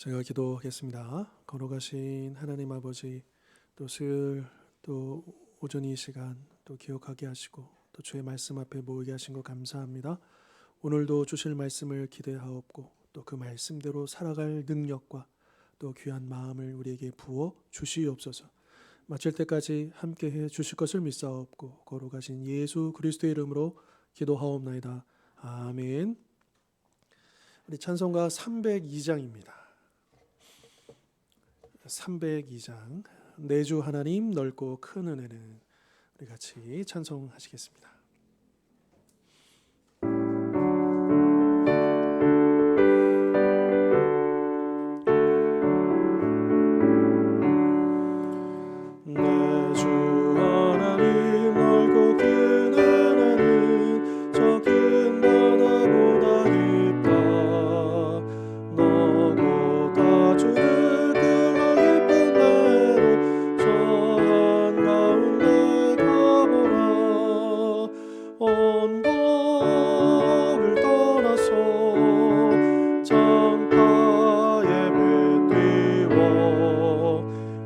제가 기도하겠습니다. 걸어가신 하나님 아버지, 또 수요일 또 오전 이 시간 또 기억하게 하시고 또 주의 말씀 앞에 모이게 하신 것 감사합니다. 오늘도 주실 말씀을 기대하옵고 또 그 말씀대로 살아갈 능력과 또 귀한 마음을 우리에게 부어 주시옵소서. 마칠 때까지 함께해 주실 것을 믿사옵고 걸어가신 예수 그리스도의 이름으로 기도하옵나이다. 아멘. 우리 찬송가 302장입니다. 302장 내 주 하나님 넓고 큰 은혜는, 우리 같이 찬송하시겠습니다. 내 주 하나님 넓고 큰 은혜는 저 큰 바다보다 깊다. 너보다 주를 끌어 깊은 데로 저 한가운데 가보라. 언덕을 떠나서 창가에 배 띄워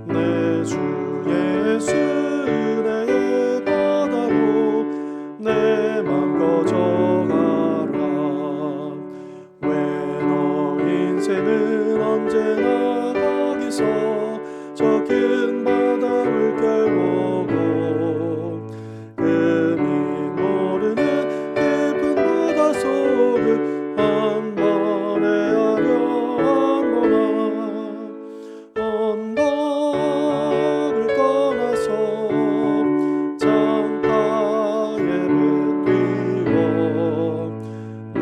내 주 예수 은혜의 바다로 내 맘 꺼져가라. 왜 너 인생은 언제나 거기서 저 큰 바다 물결보고 금이 모르는 깊은 바다 속을 한 번에 아련보나. 언덕을 떠나서 창가에 배 띄워 내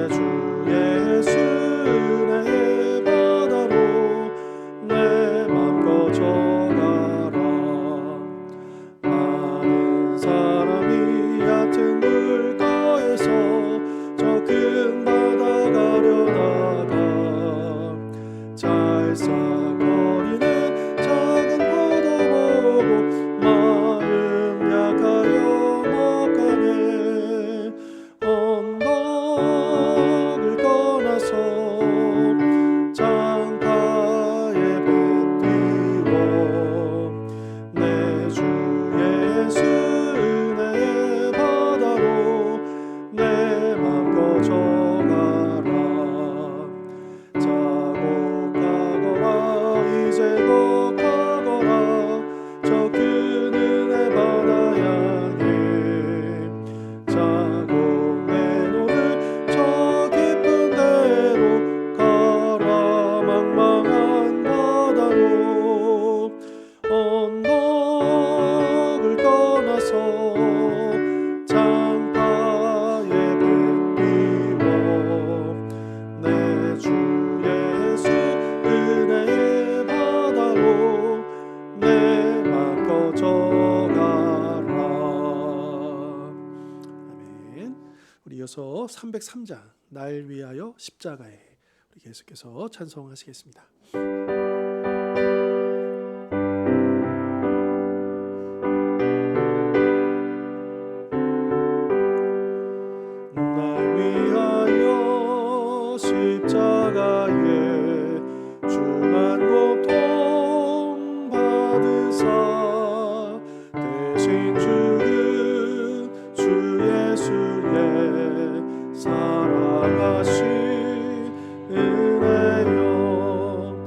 주 예수 은혜의 바다로 내 맘 꺼져가라. 많은 사람이 얕은 물가에서 저 큰 바다 가려다가 찰싹거리는 작은 파도 보고 마음 약하여 못 가네. 언덕을 떠나서 창가에 배 띄워 내 주 예수 은혜의 바다로 내 맘 꺼져가라. 자고 가거라 이제 곧 가거라 저 큰 은혜 바다 향해. 자고 내노를 저 깊은 데로 가라. 망망한 바다로 언덕을 떠나서 창가에 배 띄워 내 주 예수 은혜의 바다로 내 맘 꺼져가라. 아멘. 우리 이어서 303장 날 위하여 십자가에, 우리 계속해서 찬송하시겠습니다. 날 위하여 십자가에 중한 고통 받으사 대신 죽은 주 예수의 사랑하신 은혜여.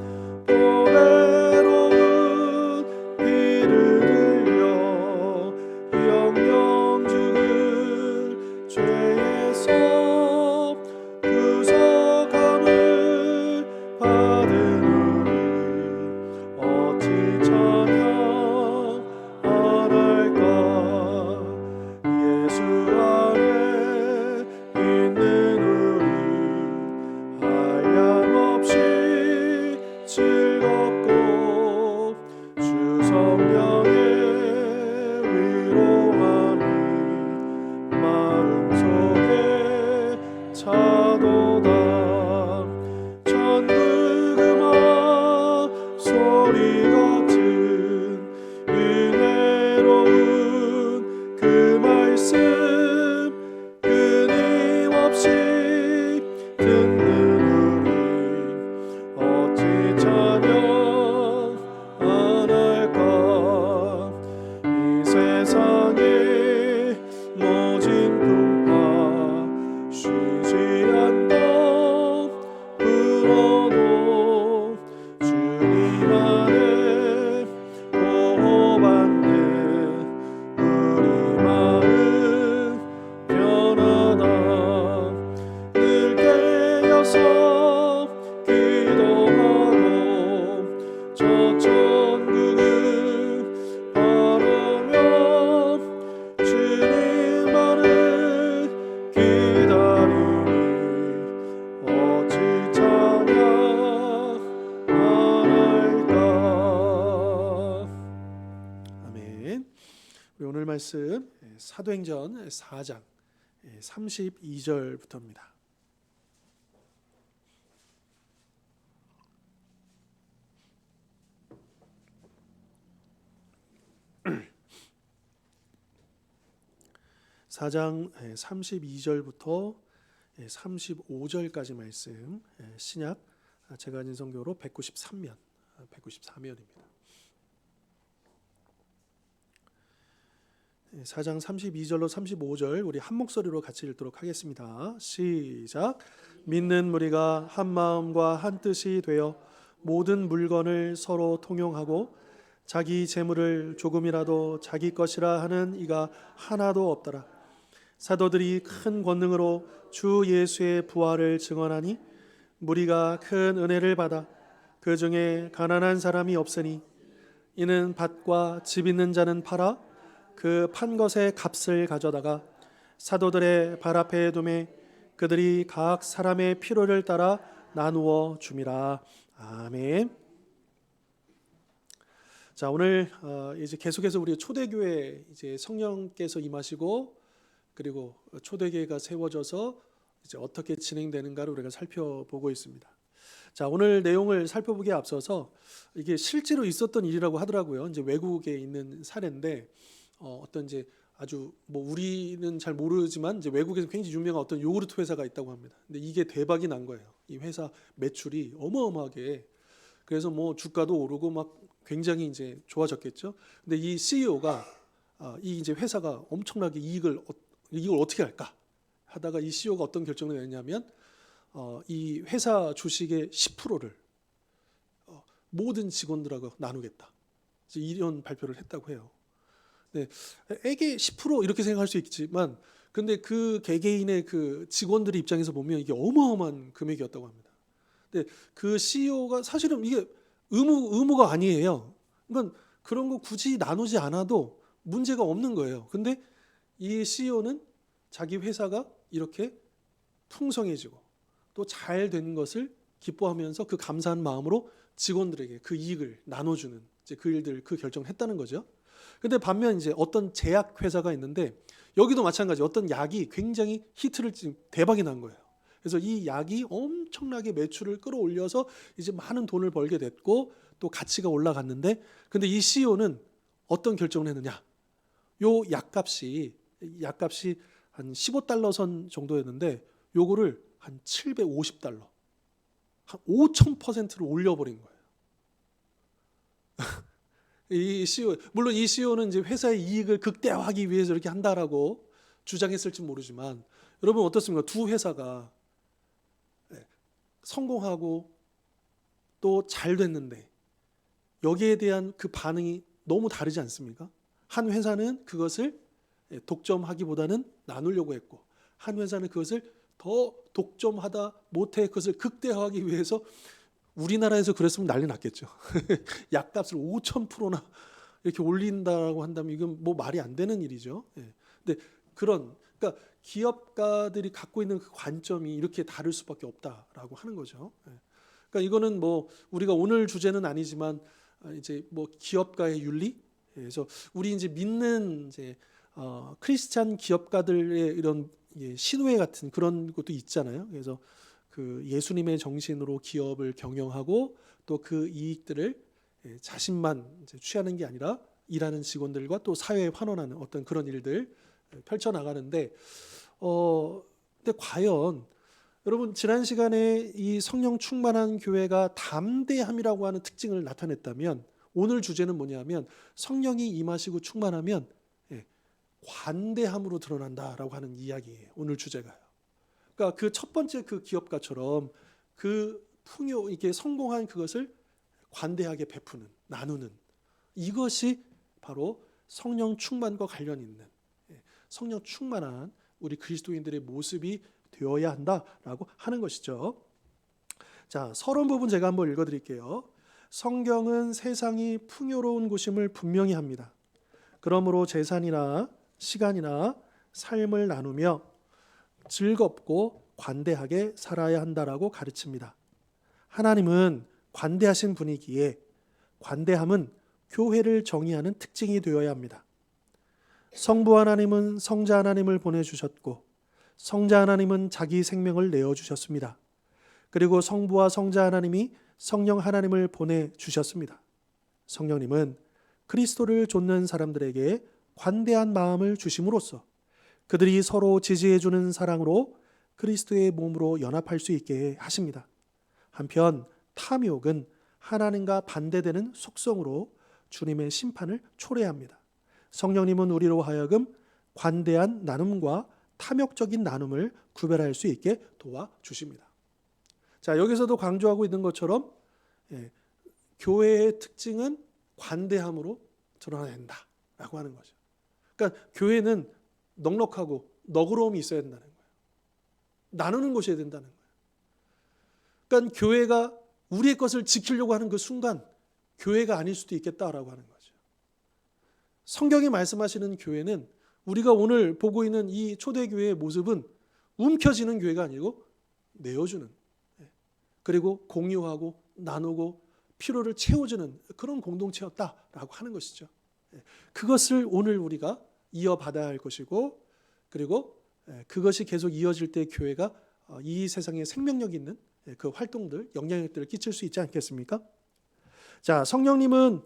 말씀 사도행전 4장 32절부터입니다. (4장) 32절부터 35절까지 말씀, 신약 제가 가진 성경으로 193면입니다. 4장 32절로 35절 우리 한 목소리로 같이 읽도록 하겠습니다. 시작. 믿는 무리가 한 마음과 한 뜻이 되어 모든 물건을 서로 통용하고 자기 재물을 조금이라도 자기 것이라 하는 이가 하나도 없더라. 사도들이 큰 권능으로 주 예수의 부활을 증언하니 무리가 큰 은혜를 받아 그 중에 가난한 사람이 없으니 이는 밭과 집 있는 자는 팔아 그 판 것의 값을 가져다가 사도들의 발 앞에 두매 그들이 각 사람의 필요를 따라 나누어 줌이라. 아멘. 자, 오늘 이제 계속해서 우리 초대교회 이제 성령께서 임하시고 그리고 초대교회가 세워져서 이제 어떻게 진행되는가를 우리가 살펴보고 있습니다. 자, 오늘 내용을 살펴보기에 앞서서 이게 실제로 있었던 일이라고 하더라고요. 이제 외국에 있는 사례인데 어떤 이제 아주 뭐 우리는 잘 모르지만 이제 외국에서 굉장히 유명한 어떤 요구르트 회사가 있다고 합니다. 근데 이게 대박이 난 거예요. 이 회사 매출이 어마어마하게, 그래서 뭐 주가도 오르고 막 굉장히 이제 좋아졌겠죠. 근데 이 CEO가 이 이제 회사가 엄청나게 이걸 어떻게 할까 하다가 이 CEO가 어떤 결정을 내냐면 이 회사 주식의 10%를 모든 직원들하고 나누겠다. 이런 발표를 했다고 해요. 네, 에게 10% 이렇게 생각할 수 있지만, 근데 그 개개인의 그 직원들의 입장에서 보면 이게 어마어마한 금액이었다고 합니다. 근데 그 CEO가 사실은 이게 의무가 아니에요. 그러니까 그런 거 굳이 나누지 않아도 문제가 없는 거예요. 근데 이 CEO는 자기 회사가 이렇게 풍성해지고 또 잘 된 것을 기뻐하면서 그 감사한 마음으로 직원들에게 그 이익을 나눠주는 이제 그 일들, 그 결정을 했다는 거죠. 근데 반면 이제 어떤 제약 회사가 있는데 여기도 마찬가지, 어떤 약이 굉장히 히트를 지금 대박이 난 거예요. 그래서 이 약이 엄청나게 매출을 끌어올려서 이제 많은 돈을 벌게 됐고 또 가치가 올라갔는데, 근데 이 CEO는 어떤 결정을 했느냐? 요 약값이 한 $15 선 정도였는데 요거를 한 $750, 한 5,000%를 올려버린 거예요. 이 CEO, 물론 이 CEO는 이제 회사의 이익을 극대화하기 위해서 이렇게 한다라고 주장했을지 모르지만, 여러분 어떻습니까? 두 회사가 성공하고 또 잘 됐는데 여기에 대한 그 반응이 너무 다르지 않습니까? 한 회사는 그것을 독점하기보다는 나누려고 했고, 한 회사는 그것을 더 독점하다 못해 그것을 극대화하기 위해서, 우리나라에서 그랬으면 난리 났겠죠. 약값을 5,000%나 이렇게 올린다고 한다면 이건 뭐 말이 안 되는 일이죠. 근데 그러니까 기업가들이 갖고 있는 그 관점이 이렇게 다를 수밖에 없다라고 하는 거죠. 그러니까 이거는 뭐 우리가 오늘 주제는 아니지만 이제 뭐 기업가의 윤리, 그래서 우리 이제 믿는 이제 크리스찬 기업가들의 이런 신뢰 같은 그런 것도 있잖아요. 그래서 그 예수님의 정신으로 기업을 경영하고 또 그 이익들을 자신만 이제 취하는 게 아니라 일하는 직원들과 또 사회에 환원하는 어떤 그런 일들 펼쳐 나가는데, 근데 과연 여러분 지난 시간에 이 성령 충만한 교회가 담대함이라고 하는 특징을 나타냈다면, 오늘 주제는 뭐냐면 성령이 임하시고 충만하면 관대함으로 드러난다라고 하는 이야기예요. 오늘 주제가요. 그러니까 그 첫 번째 그 기업가처럼 그 이게 성공한 그것을 관대하게 베푸는, 나누는, 이것이 바로 성령 충만과 관련 있는 성령 충만한 우리 그리스도인들의 모습이 되어야 한다라고 하는 것이죠. 자, 서론 부분 제가 한번 읽어드릴게요. 성경은 세상이 풍요로운 곳임을 분명히 합니다. 그러므로 재산이나 시간이나 삶을 나누며 즐겁고 관대하게 살아야 한다라고 가르칩니다. 하나님은 관대하신 분이기에 관대함은 교회를 정의하는 특징이 되어야 합니다. 성부 하나님은 성자 하나님을 보내주셨고 성자 하나님은 자기 생명을 내어주셨습니다. 그리고 성부와 성자 하나님이 성령 하나님을 보내주셨습니다. 성령님은 그리스도를 좇는 사람들에게 관대한 마음을 주심으로써 그들이 서로 지지해주는 사랑으로 그리스도의 몸으로 연합할 수 있게 하십니다. 한편 탐욕은 하나님과 반대되는 속성으로 주님의 심판을 초래합니다. 성령님은 우리로 하여금 관대한 나눔과 탐욕적인 나눔을 구별할 수 있게 도와주십니다. 자, 여기서도 강조하고 있는 것처럼 교회의 특징은 관대함으로 드러낸다라고 하는 거죠. 그러니까 교회는 넉넉하고 너그러움이 있어야 된다는 거예요. 나누는 것이어야 된다는 거예요. 그러니까 교회가 우리의 것을 지키려고 하는 그 순간 교회가 아닐 수도 있겠다라고 하는 거죠. 성경이 말씀하시는 교회는 우리가 오늘 보고 있는 이 초대교회의 모습은 움켜쥐는 교회가 아니고 내어주는, 그리고 공유하고 나누고 필요를 채워주는 그런 공동체였다라고 하는 것이죠. 그것을 오늘 우리가 이어받아야 할 것이고, 그리고 그것이 계속 이어질 때 교회가 이 세상에 생명력 있는 그 활동들, 영향력들을 끼칠 수 있지 않겠습니까? 자, 성령님은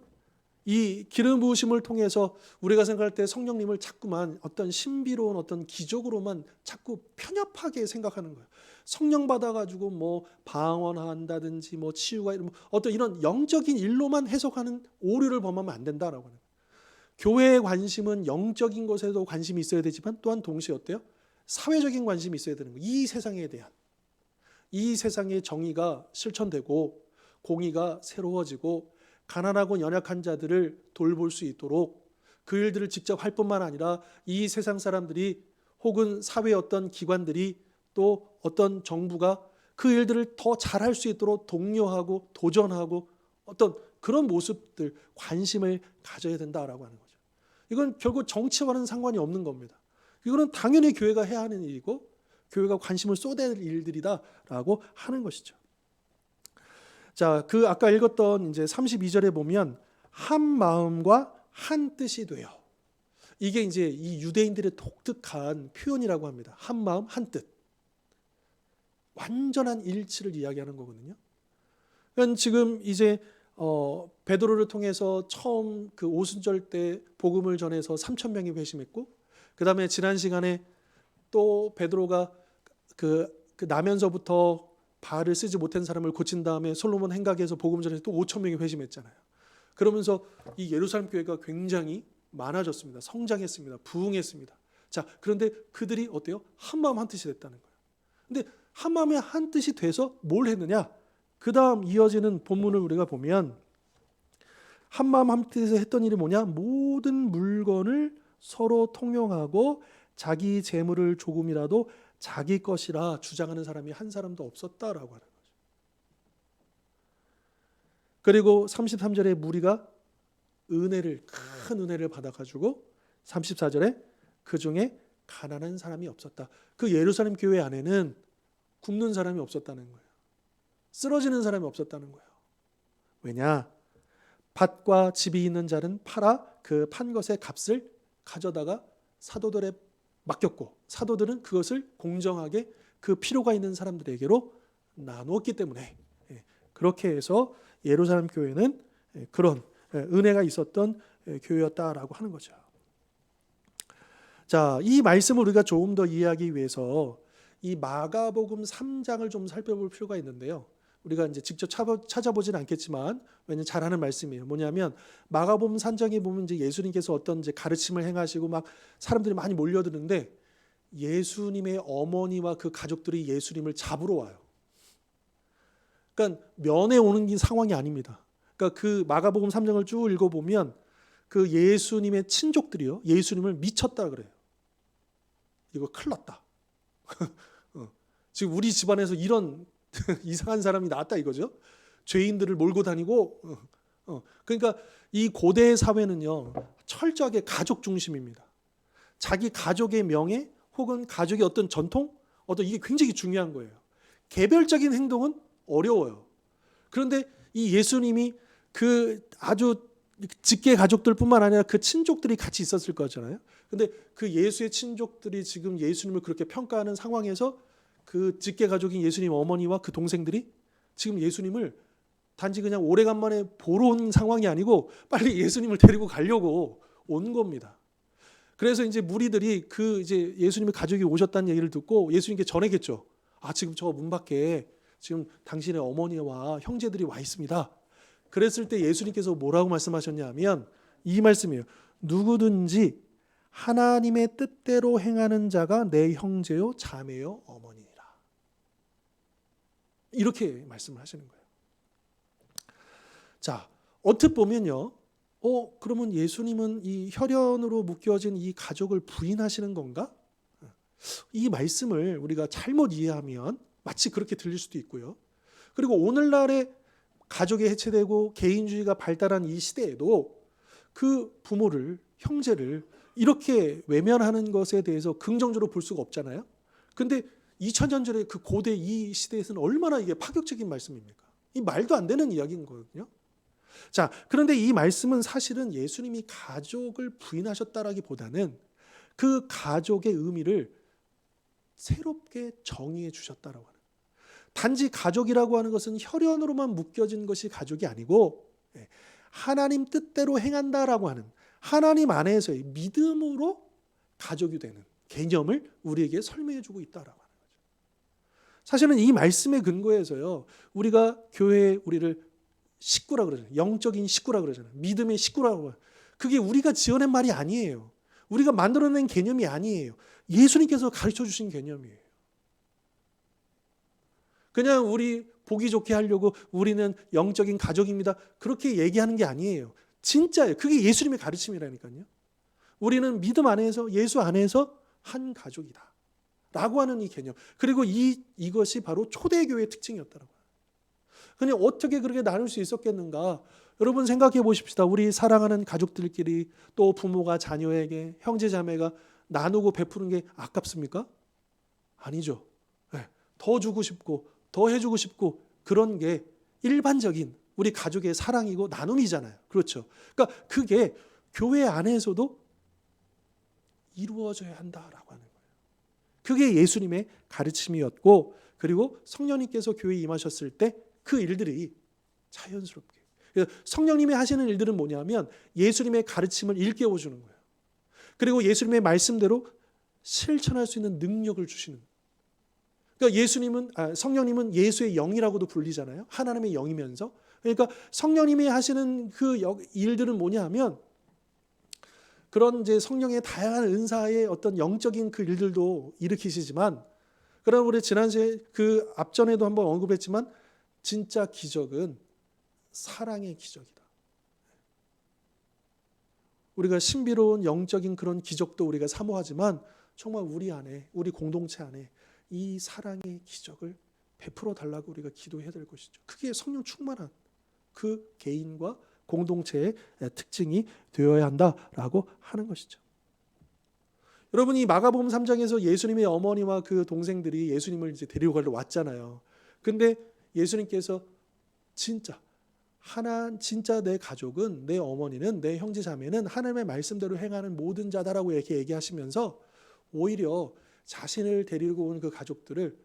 이 기름 부으심을 통해서 우리가 생각할 때 성령님을 자꾸만 어떤 신비로운 어떤 기적으로만 자꾸 편협하게 생각하는 거예요. 성령 받아가지고 뭐 방언한다든지 뭐 치유가 이런 어떤 이런 영적인 일로만 해석하는 오류를 범하면 안 된다라고 하는 거예요. 교회의 관심은 영적인 것에도 관심이 있어야 되지만 또한 동시에 어때요? 사회적인 관심이 있어야 되는 거예요. 이 세상에 대한, 이 세상의 정의가 실천되고 공의가 새로워지고 가난하고 연약한 자들을 돌볼 수 있도록 그 일들을 직접 할 뿐만 아니라 이 세상 사람들이 혹은 사회의 어떤 기관들이 또 어떤 정부가 그 일들을 더 잘할 수 있도록 독려하고 도전하고 어떤 그런 모습들, 관심을 가져야 된다라고 하는 거죠. 이건 결국 정치와는 상관이 없는 겁니다. 이거는 당연히 교회가 해야 하는 일이고 교회가 관심을 쏟아낼 일들이다라고 하는 것이죠. 자, 그 아까 읽었던 이제 32절에 보면 한 마음과 한 뜻이 되어. 이게 이제 이 유대인들의 독특한 표현이라고 합니다. 한 마음, 한 뜻. 완전한 일치를 이야기하는 거거든요. 그러니까 지금 이제 베드로를 통해서 처음 그 오순절 때 복음을 전해서 3,000명이 회심했고, 그 다음에 지난 시간에 또 베드로가 그 나면서부터 발을 쓰지 못한 사람을 고친 다음에 솔로몬 행각에서 복음 전해서 또 5,000명이 회심했잖아요. 그러면서 이 예루살렘 교회가 굉장히 많아졌습니다. 성장했습니다. 부흥했습니다. 자, 그런데 그들이 어때요? 한 마음 한 뜻이 됐다는 거예요. 근데 한 마음에 한 뜻이 돼서 뭘 했느냐? 그 다음 이어지는 본문을 우리가 보면 한 마음 한 뜻에서 했던 일이 뭐냐? 모든 물건을 서로 통용하고 자기 재물을 조금이라도 자기 것이라 주장하는 사람이 한 사람도 없었다라고 하는 거죠. 그리고 33절에 무리가 큰 은혜를 받아가지고 34절에 그 중에 가난한 사람이 없었다. 그 예루살렘 교회 안에는 굶는 사람이 없었다는 거예요. 쓰러지는 사람이 없었다는 거예요. 왜냐? 밭과 집이 있는 자는 팔아 그 판 것의 값을 가져다가 사도들에 맡겼고 사도들은 그것을 공정하게 그 필요가 있는 사람들에게로 나누었기 때문에 그렇게 해서 예루살렘 교회는 그런 은혜가 있었던 교회였다라고 하는 거죠. 자, 이 말씀을 우리가 조금 더 이해하기 위해서 이 마가복음 3장을 좀 살펴볼 필요가 있는데요. 우리가 이제 직접 찾아보지는 않겠지만 왜냐면 잘 아는 말씀이에요. 뭐냐면 마가복음 3장에 보면 이제 예수님께서 어떤 이제 가르침을 행하시고 막 사람들이 많이 몰려드는데 예수님의 어머니와 그 가족들이 예수님을 잡으러 와요. 그러니까 면회 오는 상황이 아닙니다. 그러니까 그 마가복음 3장을 쭉 읽어보면 그 예수님의 친족들이요, 예수님을 미쳤다 그래요. 이거 큰일 났다. 지금 우리 집안에서 이런 이상한 사람이 나왔다 이거죠. 죄인들을 몰고 다니고. 그러니까 이 고대 사회는요 철저하게 가족 중심입니다. 자기 가족의 명예 혹은 가족의 어떤 전통, 이게 굉장히 중요한 거예요. 개별적인 행동은 어려워요. 그런데 이 예수님이 그 아주 직계 가족들뿐만 아니라 그 친족들이 같이 있었을 거잖아요. 근데 그 예수의 친족들이 지금 예수님을 그렇게 평가하는 상황에서 그 직계 가족인 예수님 어머니와 그 동생들이 지금 예수님을 단지 그냥 오래간만에 보러 온 상황이 아니고 빨리 예수님을 데리고 가려고 온 겁니다. 그래서 이제 무리들이 그 이제 예수님의 가족이 오셨다는 얘기를 듣고 예수님께 전했겠죠. 아, 지금 저 문 밖에 지금 당신의 어머니와 형제들이 와 있습니다. 그랬을 때 예수님께서 뭐라고 말씀하셨냐면 이 말씀이에요. 누구든지 하나님의 뜻대로 행하는 자가 내 형제요 자매요 어머니니라. 이렇게 말씀을 하시는 거예요. 자, 언뜻 보면요. 그러면 예수님은 이 혈연으로 묶여진 이 가족을 부인하시는 건가? 이 말씀을 우리가 잘못 이해하면 마치 그렇게 들릴 수도 있고요. 그리고 오늘날의 가족이 해체되고 개인주의가 발달한 이 시대에도 그 부모를, 형제를 이렇게 외면하는 것에 대해서 긍정적으로 볼 수가 없잖아요. 근데 2000년 전에 그 고대 이 시대에서는 얼마나 이게 파격적인 말씀입니까? 이 말도 안 되는 이야기인 거거든요. 자, 그런데 이 말씀은 사실은 예수님이 가족을 부인하셨다라기보다는 그 가족의 의미를 새롭게 정의해 주셨다라고 하는. 단지 가족이라고 하는 것은 혈연으로만 묶여진 것이 가족이 아니고 하나님 뜻대로 행한다라고 하는 하나님 안에서의 믿음으로 가족이 되는 개념을 우리에게 설명해 주고 있다라고 하는 거죠. 사실은 이 말씀의 근거에서요. 우리가 교회에 우리를 식구라 그러잖아요. 영적인 식구라 그러잖아요. 믿음의 식구라고. 그게 우리가 지어낸 말이 아니에요. 우리가 만들어낸 개념이 아니에요. 예수님께서 가르쳐 주신 개념이에요. 그냥 우리 보기 좋게 하려고 우리는 영적인 가족입니다. 그렇게 얘기하는 게 아니에요. 진짜예요. 그게 예수님의 가르침이라니까요. 우리는 믿음 안에서 예수 안에서 한 가족이다. 라고 하는 이 개념. 그리고 이것이 바로 초대교회의 특징이었다라고. 근데 어떻게 그렇게 나눌 수 있었겠는가? 여러분 생각해 보십시다. 우리 사랑하는 가족들끼리 또 부모가 자녀에게 형제 자매가 나누고 베푸는 게 아깝습니까? 아니죠. 더 주고 싶고 더 해주고 싶고 그런 게 일반적인 우리 가족의 사랑이고 나눔이잖아요. 그렇죠. 그러니까 그게 교회 안에서도 이루어져야 한다라고 하는 거예요. 그게 예수님의 가르침이었고 그리고 성령님께서 교회에 임하셨을 때 그 일들이 자연스럽게. 성령님이 하시는 일들은 뭐냐면 예수님의 가르침을 일깨워 주는 거예요. 그리고 예수님의 말씀대로 실천할 수 있는 능력을 주시는. 그러니까 성령님은 예수의 영이라고도 불리잖아요. 하나님의 영이면서. 그러니까 성령님이 하시는 그 일들은 뭐냐하면 그런 이제 성령의 다양한 은사의 어떤 영적인 그 일들도 일으키시지만, 그럼 우리 지난주에 그 앞전에도 한번 언급했지만 진짜 기적은 사랑의 기적이다. 우리가 신비로운 영적인 그런 기적도 우리가 사모하지만 정말 우리 안에, 우리 공동체 안에 이 사랑의 기적을 베풀어 달라고 우리가 기도해야 될 것이죠. 그게 성령 충만한 그 개인과 공동체의 특징이 되어야 한다라고 하는 것이죠. 여러분, 이 마가복음 3장에서 예수님의 어머니와 그 동생들이 예수님을 이제 데리고 가려 왔잖아요. 근데 예수님께서 진짜 내 가족은, 내 어머니는, 내 형제 자매는 하나님의 말씀대로 행하는 모든 자다라고 이렇게 얘기하시면서 오히려 자신을 데리고 온 그 가족들을,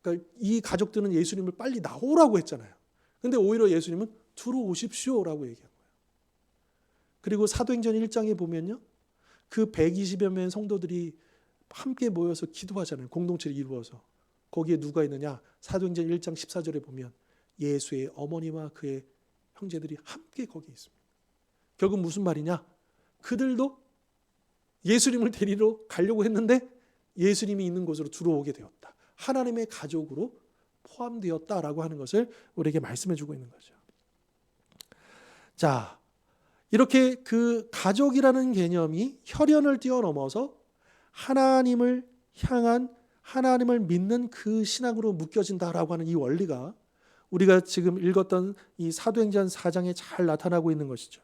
그러니까 이 가족들은 예수님을 빨리 나오라고 했잖아요. 근데 오히려 예수님은 들어오십시오라고 얘기한 거예요. 그리고 사도행전 1장에 보면요, 그 120여 명의 성도들이 함께 모여서 기도하잖아요. 공동체를 이루어서. 거기에 누가 있느냐? 사도행전 1장 14절에 보면 예수의 어머니와 그의 형제들이 함께 거기에 있습니다. 결국 무슨 말이냐? 그들도 예수님을 데리러 가려고 했는데 예수님이 있는 곳으로 들어오게 되었다. 하나님의 가족으로 포함되었다라고 하는 것을 우리에게 말씀해 주고 있는 거죠. 자, 이렇게 그 가족이라는 개념이 혈연을 뛰어넘어서 하나님을 향한, 하나님을 믿는 그 신앙으로 묶여진다라고 하는 이 원리가 우리가 지금 읽었던 이 사도행전 4장에 잘 나타나고 있는 것이죠.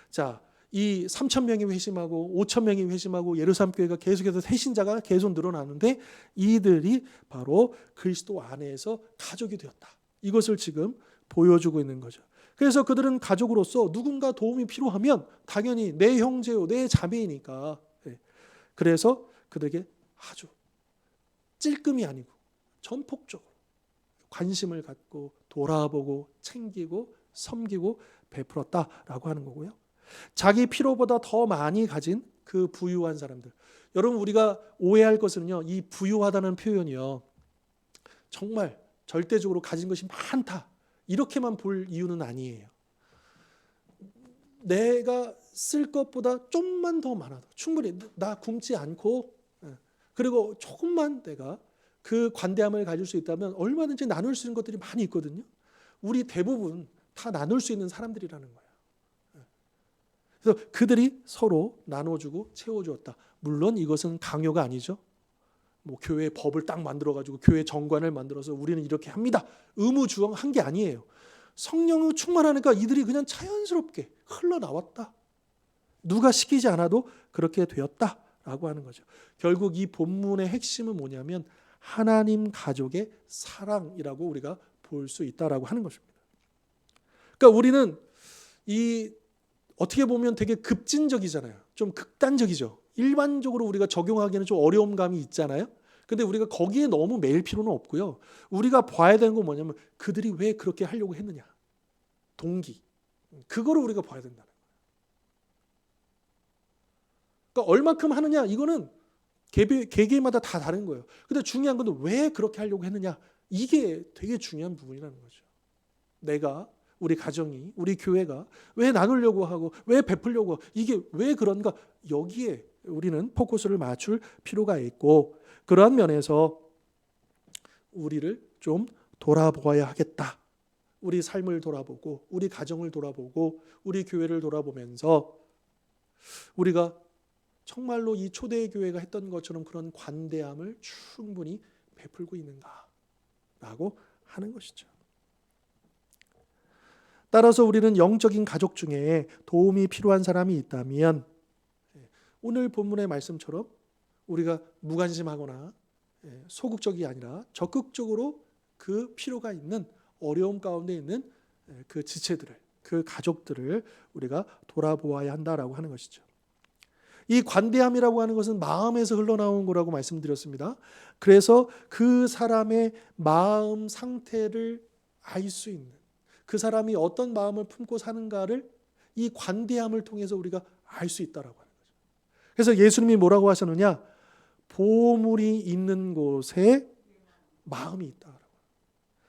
자, 이 3,000명이 회심하고 5,000명이 회심하고 예루살렘 교회가 계속해서 회신자가 계속 늘어나는데 이들이 바로 그리스도 안에서 가족이 되었다. 이것을 지금 보여주고 있는 거죠. 그래서 그들은 가족으로서 누군가 도움이 필요하면 당연히 내 형제요, 내 자매이니까. 그래서 그들에게 아주 찔끔이 아니고 전폭적으로 관심을 갖고 돌아보고 챙기고 섬기고 베풀었다라고 하는 거고요. 자기 필요보다 더 많이 가진 그 부유한 사람들. 여러분, 우리가 오해할 것은요, 이 부유하다는 표현이요, 정말 절대적으로 가진 것이 많다 이렇게만 볼 이유는 아니에요. 내가 쓸 것보다 좀만 더 많아도 충분히 나 굶지 않고, 그리고 조금만 내가 그 관대함을 가질 수 있다면 얼마든지 나눌 수 있는 것들이 많이 있거든요. 우리 대부분 다 나눌 수 있는 사람들이라는 거예요. 그래서 그들이 서로 나눠주고 채워주었다. 물론 이것은 강요가 아니죠. 뭐 교회 법을 딱 만들어가지고 교회 정관을 만들어서 우리는 이렇게 합니다. 의무주어한 게 아니에요. 성령으로 충만하니까 이들이 그냥 자연스럽게 흘러나왔다. 누가 시키지 않아도 그렇게 되었다라고 하는 거죠. 결국 이 본문의 핵심은 뭐냐면 하나님 가족의 사랑이라고 우리가 볼 수 있다라고 하는 것입니다. 그러니까 우리는 이 어떻게 보면 되게 급진적이잖아요. 좀 극단적이죠. 일반적으로 우리가 적용하기에는 좀 어려운 감이 있잖아요. 근데 우리가 거기에 너무 매일 필요는 없고요. 우리가 봐야 되는 건 뭐냐면 그들이 왜 그렇게 하려고 했느냐. 동기. 그거를 우리가 봐야 된다는 거예요. 그러니까 얼마큼 하느냐 이거는 개개인마다 다 다른 거예요. 근데 중요한 건 왜 그렇게 하려고 했느냐. 이게 되게 중요한 부분이라는 거죠. 내가 우리 가정이 우리 교회가 왜 나누려고 하고 왜 베풀려고 하고 이게 왜 그런가 여기에 우리는 포커스를 맞출 필요가 있고 그러한 면에서 우리를 좀 돌아보아야 하겠다. 우리 삶을 돌아보고 우리 가정을 돌아보고 우리 교회를 돌아보면서 우리가 정말로 이 초대 교회가 했던 것처럼 그런 관대함을 충분히 베풀고 있는가라고 하는 것이죠. 따라서 우리는 영적인 가족 중에 도움이 필요한 사람이 있다면 오늘 본문의 말씀처럼 우리가 무관심하거나 소극적이 아니라 적극적으로 그 필요가 있는 어려움 가운데 있는 그 지체들을 그 가족들을 우리가 돌아보아야 한다라고 하는 것이죠. 이 관대함이라고 하는 것은 마음에서 흘러나온 거라고 말씀드렸습니다. 그래서 그 사람의 마음 상태를 알 수 있는 그 사람이 어떤 마음을 품고 사는가를 이 관대함을 통해서 우리가 알 수 있다라고 하는 거죠. 그래서 예수님이 뭐라고 하셨느냐? 보물이 있는 곳에 마음이 있다.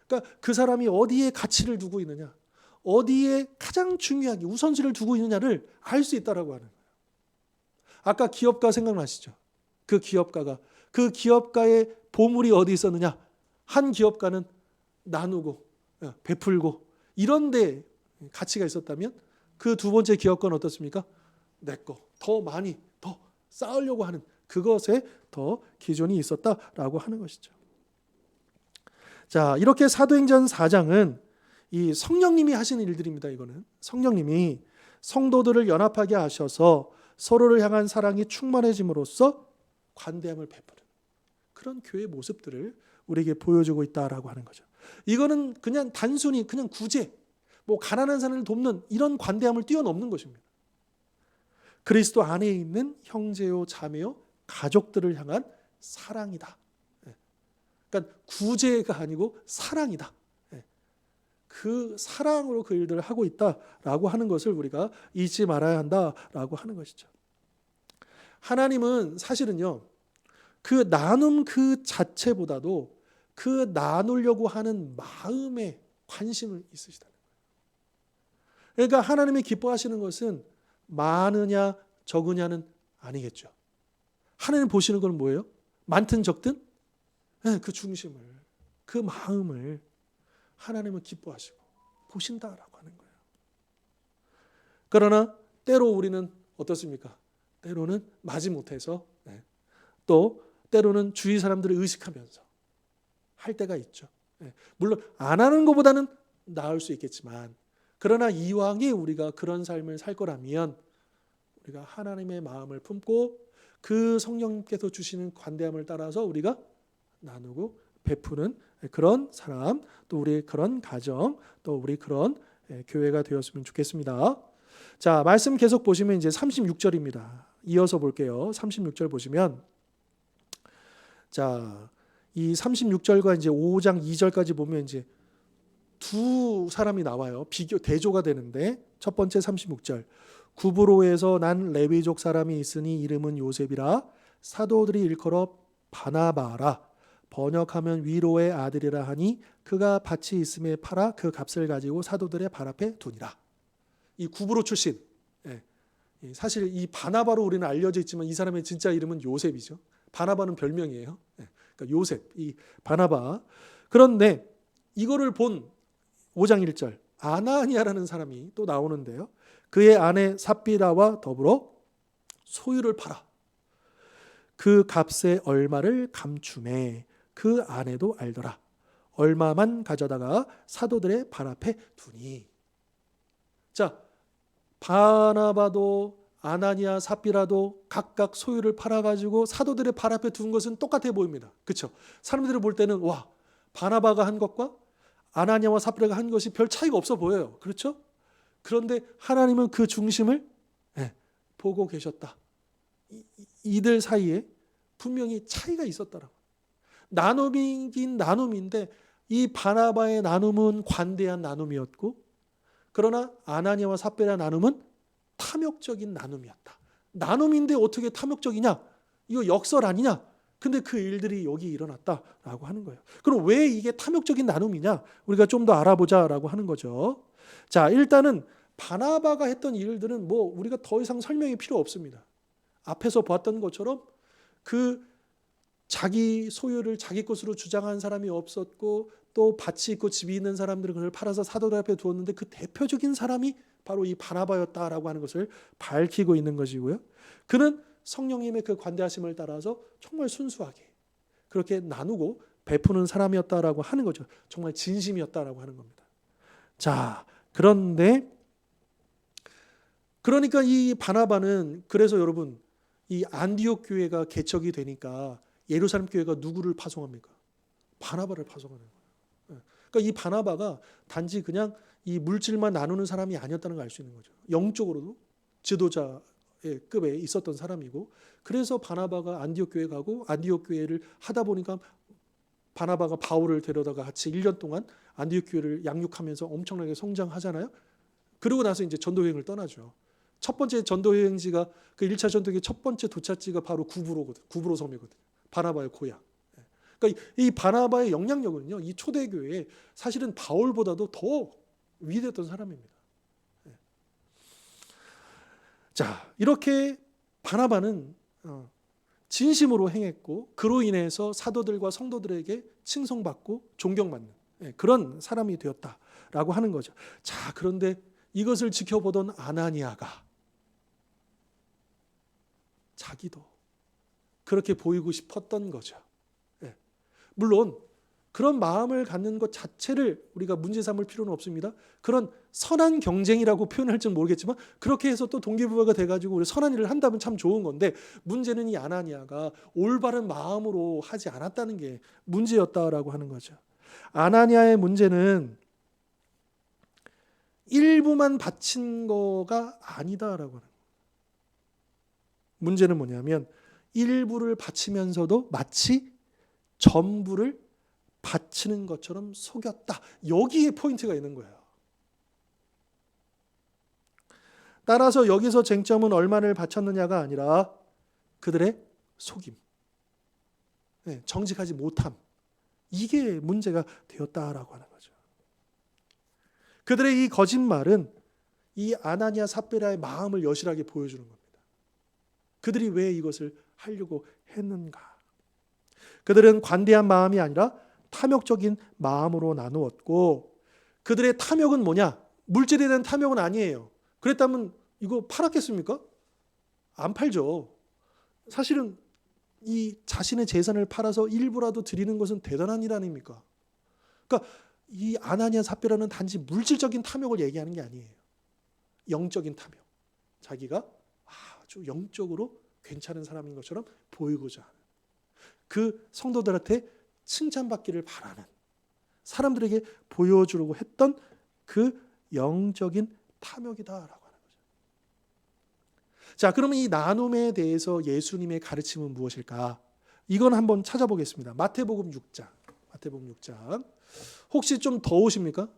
그러니까 그 사람이 어디에 가치를 두고 있느냐, 어디에 가장 중요하게 우선순위를 두고 있느냐를 알 수 있다라고 하는 거예요. 아까 기업가 생각나시죠? 그 기업가의 보물이 어디 있었느냐? 한 기업가는 나누고 베풀고 이런 데 가치가 있었다면 그 두 번째 기업가는 어떻습니까? 내 거 더 많이 더 쌓으려고 하는 그것에 더 기존이 있었다라고 하는 것이죠. 자, 이렇게 사도행전 4장은 이 성령님이 하시는 일들입니다. 이거는 성령님이 성도들을 연합하게 하셔서 서로를 향한 사랑이 충만해짐으로써 관대함을 베푸는 그런 교회 모습들을 우리에게 보여주고 있다라고 하는 거죠. 이거는 그냥 단순히 그냥 구제, 뭐 가난한 사람을 돕는 이런 관대함을 뛰어넘는 것입니다. 그리스도 안에 있는 형제요, 자매요, 가족들을 향한 사랑이다. 그러니까 구제가 아니고 사랑이다. 그 사랑으로 그 일들을 하고 있다라고 하는 것을 우리가 잊지 말아야 한다라고 하는 것이죠. 하나님은 사실은요, 그 나눔 그 자체보다도 그 나누려고 하는 마음에 관심을 있으시다는 거예요. 그러니까 하나님이 기뻐하시는 것은 많으냐 적으냐는 아니겠죠. 하나님 보시는 건 뭐예요? 많든 적든 그 중심을, 그 마음을 하나님은 기뻐하시고 보신다라고 하는 거예요. 그러나 때로 우리는 어떻습니까? 때로는 마지못해서 또 때로는 주위 사람들을 의식하면서 할 때가 있죠. 물론 안 하는 것보다는 나을 수 있겠지만 그러나 이왕에 우리가 그런 삶을 살 거라면 우리가 하나님의 마음을 품고 그 성령님께서 주시는 관대함을 따라서 우리가 나누고 베푸는 그런 사람, 또 우리 그런 가정, 또 우리 그런 교회가 되었으면 좋겠습니다. 자, 말씀 계속 보시면 이제 36절입니다. 이어서 볼게요. 36절 보시면 자, 이 36절과 이제 5장 2절까지 보면 이제 두 사람이 나와요. 대조가 되는데 첫 번째 36절. 구브로에서 난 레위족 사람이 있으니 이름은 요셉이라 사도들이 일컬어 바나바라 번역하면 위로의 아들이라 하니 그가 밭이 있음에 팔아 그 값을 가지고 사도들의 발 앞에 두니라. 이 구브로 출신. 사실 이 바나바로 우리는 알려져 있지만 이 사람의 진짜 이름은 요셉이죠. 바나바는 별명이에요. 그러니까 요셉, 이 바나바. 그런데 이거를 본 5장 1절 아나니아라는 사람이 또 나오는데요. 그의 아내 삽비라와 더불어 소유를 팔아 그 값의 얼마를 감추매 그 아내도 알더라. 얼마만 가져다가 사도들의 발 앞에 두니. 자, 바나바도 아나니아 삽비라도 각각 소유를 팔아가지고 사도들의 발 앞에 둔 것은 똑같아 보입니다. 그렇죠? 사람들이 볼 때는 와, 바나바가 한 것과 아나니아와 삽비라가 한 것이 별 차이가 없어 보여요. 그렇죠? 그런데 하나님은 그 중심을 보고 계셨다. 이들 사이에 분명히 차이가 있었다라고. 나눔이긴 나눔인데 이 바나바의 나눔은 관대한 나눔이었고 그러나 아나니아와 삽비라의 나눔은 탐욕적인 나눔이었다. 나눔인데 어떻게 탐욕적이냐? 이거 역설 아니냐? 근데 그 일들이 여기 일어났다라고 하는 거예요. 그럼 왜 이게 탐욕적인 나눔이냐? 우리가 좀 더 알아보자라고 하는 거죠. 자, 일단은 바나바가 했던 일들은 뭐 우리가 더 이상 설명이 필요 없습니다. 앞에서 봤던 것처럼 그 자기 소유를 자기 것으로 주장한 사람이 없었고 또 밭이 있고 집이 있는 사람들은 그걸 팔아서 사도들 앞에 두었는데 그 대표적인 사람이 바로 이 바나바였다라고 하는 것을 밝히고 있는 것이고요. 그는 성령님의 그 관대하심을 따라서 정말 순수하게 그렇게 나누고 베푸는 사람이었다라고 하는 거죠. 정말 진심이었다라고 하는 겁니다. 자, 그런데 그러니까 이 바나바는 그래서 여러분 이 안디옥 교회가 개척이 되니까 예루살렘 교회가 누구를 파송합니까? 바나바를 파송하는 거예요. 그러니까 이 바나바가 단지 그냥 이 물질만 나누는 사람이 아니었다는 걸 알 수 있는 거죠. 영적으로도 지도자의 급에 있었던 사람이고 그래서 바나바가 안디옥 교회 가고 안디옥 교회를 하다 보니까 바나바가 바울을 데려다가 같이 1년 동안 안디옥 교회를 양육하면서 엄청나게 성장하잖아요. 그러고 나서 이제 전도여행을 떠나죠. 첫 번째 전도여행지가 그 1차 전도여행의 첫 번째 도착지가 바로 구브로거든. 구브로 섬이거든요. 바나바의 고향. 그러니까 이 바나바의 영향력은요. 이 초대교회에 사실은 바울보다도 더 위대했던 사람입니다. 자, 이렇게 바나바는 진심으로 행했고 그로 인해서 사도들과 성도들에게 칭송받고 존경받는 그런 사람이 되었다라고 하는 거죠. 자, 그런데 이것을 지켜보던 아나니아가 자기도 그렇게 보이고 싶었던 거죠. 물론 그런 마음을 갖는 것 자체를 우리가 문제 삼을 필요는 없습니다. 그런 선한 경쟁이라고 표현할지는 모르겠지만 그렇게 해서 또 동기부여가 돼가지고 우리 선한 일을 한다면 참 좋은 건데 문제는 이 아나니아가 올바른 마음으로 하지 않았다는 게 문제였다라고 하는 거죠. 아나니아의 문제는 일부만 바친 거가 아니다라고 하는 거예요. 문제는 뭐냐면 일부를 바치면서도 마치 전부를 바치는 것처럼 속였다. 여기에 포인트가 있는 거예요. 따라서 여기서 쟁점은 얼마를 바쳤느냐가 아니라 그들의 속임, 정직하지 못함. 이게 문제가 되었다라고 하는 거죠. 그들의 이 거짓말은 이 아나니아 삽비라의 마음을 여실하게 보여주는 겁니다. 그들이 왜 이것을 하려고 했는가? 그들은 관대한 마음이 아니라 탐욕적인 마음으로 나누었고 그들의 탐욕은 뭐냐? 물질에 대한 탐욕은 아니에요. 그랬다면 이거 팔았겠습니까? 안 팔죠. 사실은 이 자신의 재산을 팔아서 일부라도 드리는 것은 대단한 일 아닙니까? 그러니까 이 아나니아 삽비라는 단지 물질적인 탐욕을 얘기하는 게 아니에요. 영적인 탐욕. 자기가 아주 영적으로 괜찮은 사람인 것처럼 보이고자 하는 그 성도들한테 칭찬받기를 바라는 사람들에게 보여주려고 했던 그 영적인 탐욕이다라고 하는 거죠. 자, 그러면 이 나눔에 대해서 예수님의 가르침은 무엇일까? 이건 한번 찾아보겠습니다. 마태복음 6장. 마태복음 6장. 혹시 좀 더우십니까?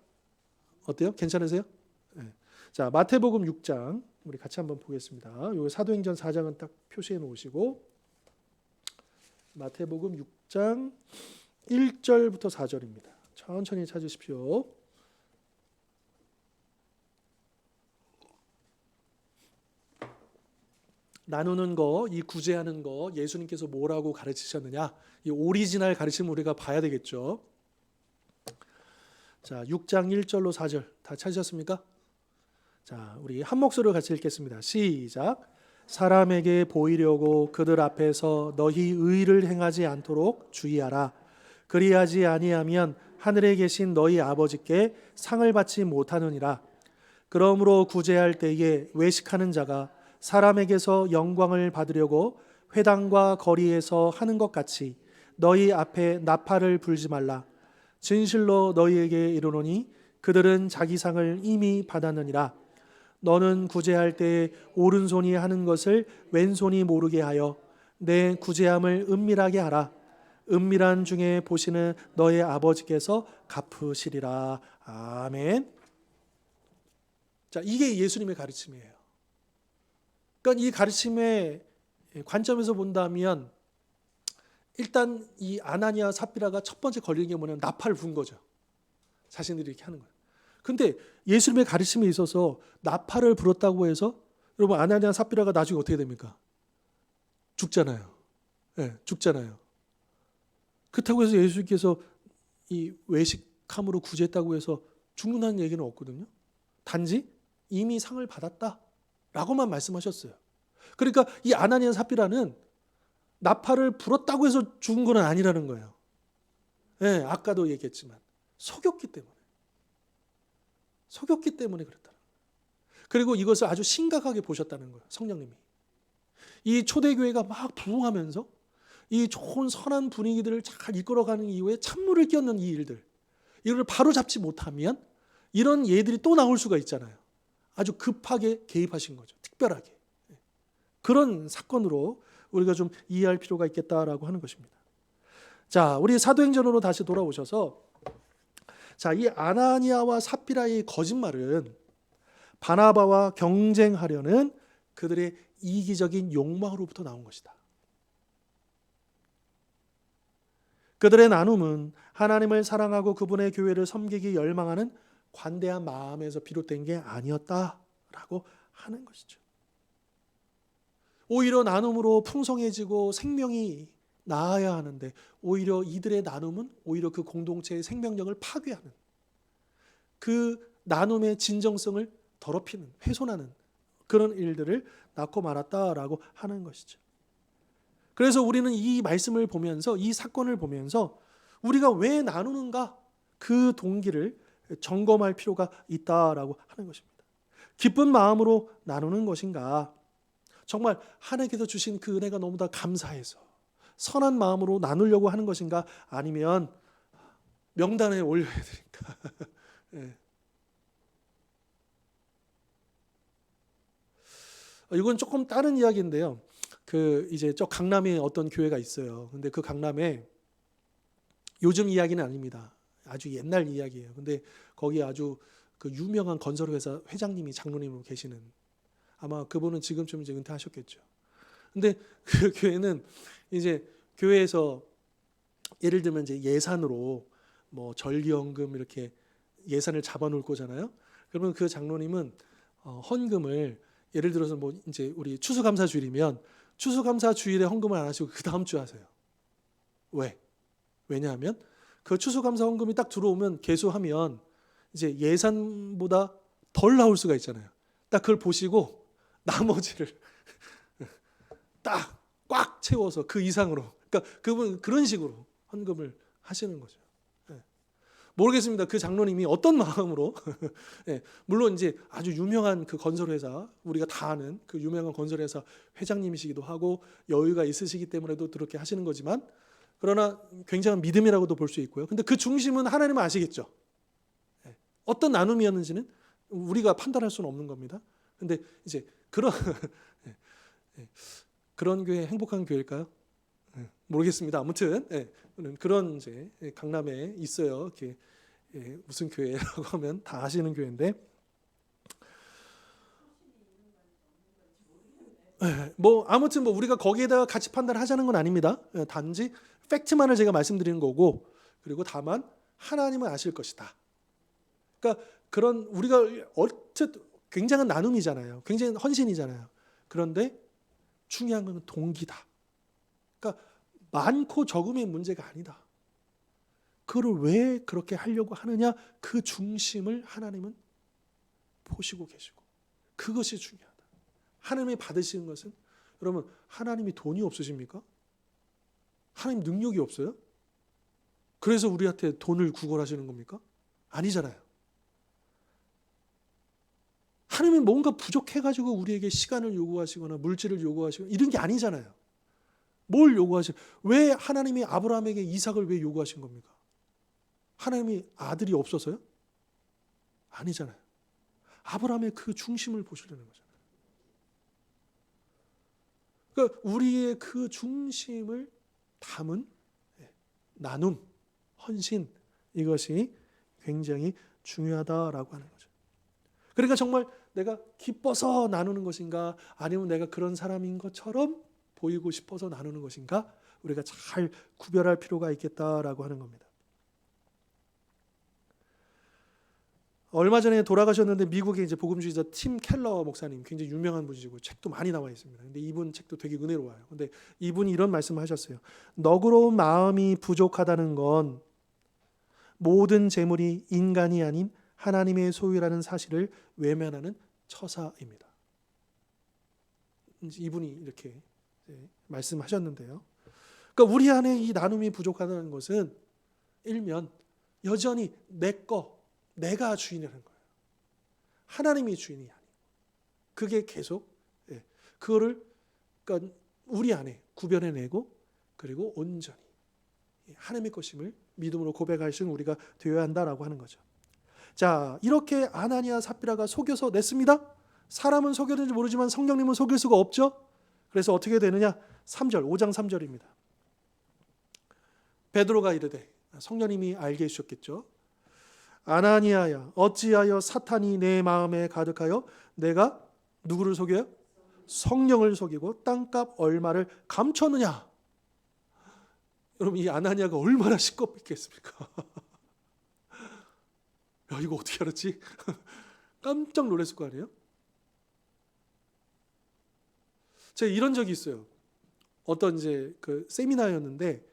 어때요? 괜찮으세요? 네. 자, 마태복음 6장 우리 같이 한번 보겠습니다. 요 사도행전 4장은 딱 표시해 놓으시고 마태복음 6장 1절부터 4절입니다. 천천히 찾으십시오. 나누는 거, 이 구제하는 거 예수님께서 뭐라고 가르치셨느냐? 이 오리지널 가르침을 우리가 봐야 되겠죠. 자, 6장 1절로 4절 다 찾으셨습니까? 자, 우리 한 목소리로 같이 읽겠습니다. 시작. 사람에게 보이려고 그들 앞에서 너희 의를 행하지 않도록 주의하라. 그리하지 아니하면 하늘에 계신 너희 아버지께 상을 받지 못하느니라. 그러므로 구제할 때에 외식하는 자가 사람에게서 영광을 받으려고 회당과 거리에서 하는 것 같이 너희 앞에 나팔을 불지 말라. 진실로 너희에게 이르노니 그들은 자기 상을 이미 받았느니라. 너는 구제할 때 오른손이 하는 것을 왼손이 모르게 하여 내 구제함을 은밀하게 하라. 은밀한 중에 보시는 너의 아버지께서 갚으시리라. 아멘. 자, 이게 예수님의 가르침이에요. 그러니까 이 가르침의 관점에서 본다면 일단 이 아나니아 삽비라가 첫 번째 걸리는 게 뭐냐면 나팔을 부은 거죠. 자신들이 이렇게 하는 거예요. 근데 예수님의 가르침에 있어서 나팔을 불었다고 해서 여러분 아나니아 삽비라가 나중에 어떻게 됩니까? 죽잖아요. 네, 죽잖아요. 그렇다고 해서 예수님께서 이 외식함으로 구제했다고 해서 죽는다는 얘기는 없거든요. 단지 이미 상을 받았다라고만 말씀하셨어요. 그러니까 이 아나니아 삽비라는 나팔을 불었다고 해서 죽은 건 아니라는 거예요. 네, 아까도 얘기했지만 속였기 때문에 그랬다는 거예요. 그리고 이것을 아주 심각하게 보셨다는 거예요. 성령님이. 이 초대교회가 막 부흥하면서 이 좋은 선한 분위기들을 잘 이끌어가는 이후에 찬물을 끼얹는 이 일들, 이걸 바로 잡지 못하면 이런 예들이 또 나올 수가 있잖아요. 아주 급하게 개입하신 거죠. 특별하게. 그런 사건으로 우리가 좀 이해할 필요가 있겠다라고 하는 것입니다. 자, 우리 사도행전으로 다시 돌아오셔서 자, 이 아나니아와 삽비라의 거짓말은 바나바와 경쟁하려는 그들의 이기적인 욕망으로부터 나온 것이다. 그들의 나눔은 하나님을 사랑하고 그분의 교회를 섬기기 열망하는 관대한 마음에서 비롯된 게 아니었다라고 하는 것이죠. 오히려 나눔으로 풍성해지고 생명이 나아야 하는데 오히려 이들의 나눔은 오히려 그 공동체의 생명력을 파괴하는, 그 나눔의 진정성을 더럽히는, 훼손하는 그런 일들을 낳고 말았다라고 하는 것이죠. 그래서 우리는 이 말씀을 보면서, 이 사건을 보면서 우리가 왜 나누는가, 그 동기를 점검할 필요가 있다라고 하는 것입니다. 기쁜 마음으로 나누는 것인가, 정말 하나님께서 주신 그 은혜가 너무나 감사해서 선한 마음으로 나누려고 하는 것인가, 아니면 명단에 올려야 되니까. 네. 이건 조금 다른 이야기인데요. 이제 저 강남에 어떤 교회가 있어요. 근데 그 강남에 요즘 이야기는 아닙니다. 아주 옛날 이야기예요. 근데 거기 아주 그 유명한 건설회사 회장님이 장로님으로 계시는, 아마 그분은 지금쯤 이제 은퇴하셨겠죠. 근데 그 교회는 이제 교회에서 예를 들면 이제 예산으로 뭐 전리연금 이렇게 예산을 잡아놓을 거잖아요. 그러면 그 장로님은 헌금을 예를 들어서 뭐 이제 우리 추수감사 주일이면 추수감사 주일에 헌금을 안 하시고 그 다음 주 하세요. 왜? 왜냐하면 그 추수감사 헌금이 딱 들어오면 계수하면 이제 예산보다 덜 나올 수가 있잖아요. 딱 그걸 보시고 나머지를 딱 꽉 채워서 그 이상으로, 그러니까 그분 그런 식으로 헌금을 하시는 거죠. 모르겠습니다. 그 장로님이 어떤 마음으로 물론 이제 아주 유명한 그 건설회사, 우리가 다 아는 그 유명한 건설회사 회장님이시기도 하고 여유가 있으시기 때문에도 그렇게 하시는 거지만, 그러나 굉장한 믿음이라고도 볼 수 있고요. 근데 그 중심은 하나님은 아시겠죠. 어떤 나눔이었는지는 우리가 판단할 수는 없는 겁니다. 근데 이제 그런 그런 교회 행복한 교회일까요? 모르겠습니다. 아무튼 그런 이제 강남에 있어요. 이렇게 무슨 교회라고 하면 다 아시는 교회인데 뭐 아무튼 뭐 우리가 거기에다가 같이 판단하자는 건 아닙니다. 단지 팩트만을 제가 말씀드리는 거고 그리고 다만 하나님은 아실 것이다. 그러니까 그런 우리가 어쨌든 굉장한 나눔이잖아요. 굉장히 헌신이잖아요. 그런데 중요한 건 동기다. 그러니까 많고 적음의 문제가 아니다. 그걸 왜 그렇게 하려고 하느냐? 그 중심을 하나님은 보시고 계시고 그것이 중요하다. 하나님이 받으시는 것은 여러분 하나님이 돈이 없으십니까? 하나님 능력이 없어요? 그래서 우리한테 돈을 구걸하시는 겁니까? 아니잖아요. 하나님이 뭔가 부족해가지고 우리에게 시간을 요구하시거나 물질을 요구하시거나 이런 게 아니잖아요. 뭘 요구하시? 왜 하나님이 아브라함에게 이삭을 왜 요구하신 겁니까? 하나님이 아들이 없어서요? 아니잖아요. 아브라함의 그 중심을 보시려는 거잖아요. 그러니까 우리의 그 중심을 담은 나눔, 헌신 이것이 굉장히 중요하다라고 하는 거죠. 그러니까 정말 내가 기뻐서 나누는 것인가 아니면 내가 그런 사람인 것처럼 보이고 싶어서 나누는 것인가 우리가 잘 구별할 필요가 있겠다라고 하는 겁니다. 얼마 전에 돌아가셨는데 미국의 이제 복음주의자 팀 켈러 목사님 굉장히 유명한 분이시고 책도 많이 나와 있습니다. 근데 이분 책도 되게 은혜로워요. 근데 이분이 이런 말씀을 하셨어요. 너그러운 마음이 부족하다는 건 모든 재물이 인간이 아닌 하나님의 소유라는 사실을 외면하는 처사입니다. 이분이 이렇게 말씀하셨는데요. 그러니까 우리 안에 이 나눔이 부족하다는 것은 일면 여전히 내가 주인이라는 거예요. 하나님이 주인이 아니고 그게 계속 그거를 그러니까 우리 안에 구별해내고 그리고 온전히 하나님의 것임을 믿음으로 고백할 수 있는 우리가 되어야 한다라고 하는 거죠. 자, 이렇게 아나니아 삽비라가 속여서 냈습니다. 사람은 속였는지 모르지만 성령님은 속일 수가 없죠. 그래서 어떻게 되느냐? 3절, 5장 3절입니다. 베드로가 이르되 성령님이 알게 해주셨겠죠. 아나니아야 어찌하여 사탄이 내 마음에 가득하여 내가 누구를 속여요? 성령을 속이고 땅값 얼마를 감췄느냐. 여러분 이 아나니아가 얼마나 시끄럽겠습니까? 야 이거 어떻게 알았지? 깜짝 놀랐을 거 아니에요? 제가 이런 적이 있어요. 어떤 이제 그 세미나였는데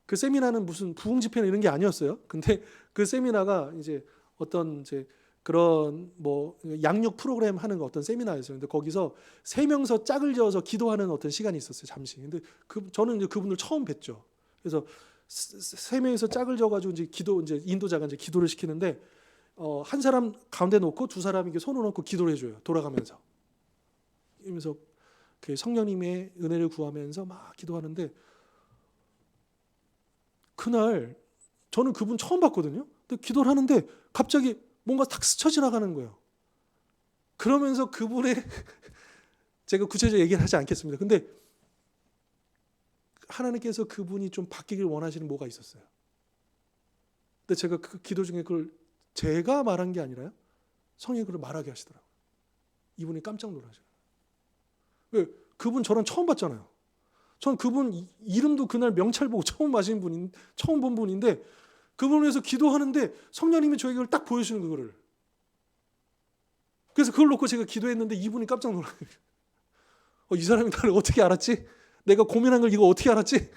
그 세미나는 무슨 부흥 집회나 이런 게 아니었어요. 근데 그 세미나가 이제 어떤 이제 그런 뭐 양육 프로그램 하는 어떤 세미나였어요. 근데 거기서 세 명서 짝을 지어서 기도하는 어떤 시간이 있었어요. 잠시. 근데 저는 이제 그분을 처음 뵀죠. 그래서 세 명이서 짝을 지어가지고 이제 인도자가 이제 기도를 시키는데 한 사람 가운데 놓고 두 사람이 이렇게 손을 얹고 기도를 해줘요. 돌아가면서. 이러면서 그 성령님의 은혜를 구하면서 막 기도하는데 그날 저는 그분 처음 봤거든요. 근데 기도를 하는데 갑자기 뭔가 탁 스쳐 지나가는 거예요. 그러면서 그분의 제가 구체적으로 얘기는 하지 않겠습니다. 근데 하나님께서 그분이 좀 바뀌길 원하시는 뭐가 있었어요. 근데 제가 그 기도 중에 그걸 제가 말한 게 아니라요. 성령이 그걸 말하게 하시더라고요. 이분이 깜짝 놀라셔요. 왜? 그분 저랑 처음 봤잖아요. 전 그분 이름도 그날 명찰 보고 처음 본 분인데 그분을 위해서 기도하는데 성령님이 저에게 그걸 딱 보여주는 그거를. 그래서 그걸 놓고 제가 기도했는데 이분이 깜짝 놀라요. 이 사람이 나를 어떻게 알았지? 내가 고민한 걸 이거 어떻게 알았지?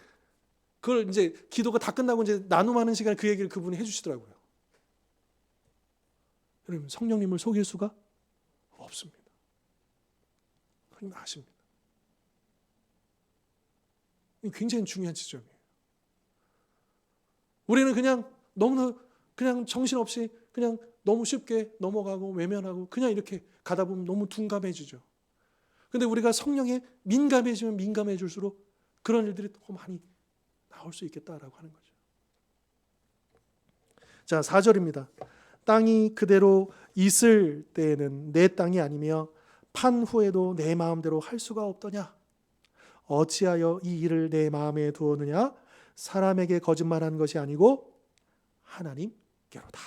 그걸 이제 기도가 다 끝나고 이제 나눔하는 시간에 그 얘기를 그분이 해주시더라고요. 여러분 성령님을 속일 수가 없습니다. 하나님 아십니다. 굉장히 중요한 지점이에요. 우리는 그냥 너무 그냥 정신없이 그냥 너무 쉽게 넘어가고 외면하고 그냥 이렇게 가다 보면 너무 둔감해지죠. 근데 우리가 성령에 민감해지면 민감해질수록 그런 일들이 더 많이 나올 수 있겠다라고 하는 거죠. 자, 4절입니다. 땅이 그대로 있을 때에는 내 땅이 아니며 판 후에도 내 마음대로 할 수가 없더냐? 어찌하여 이 일을 내 마음에 두었느냐? 사람에게 거짓말한 것이 아니고 하나님께로다.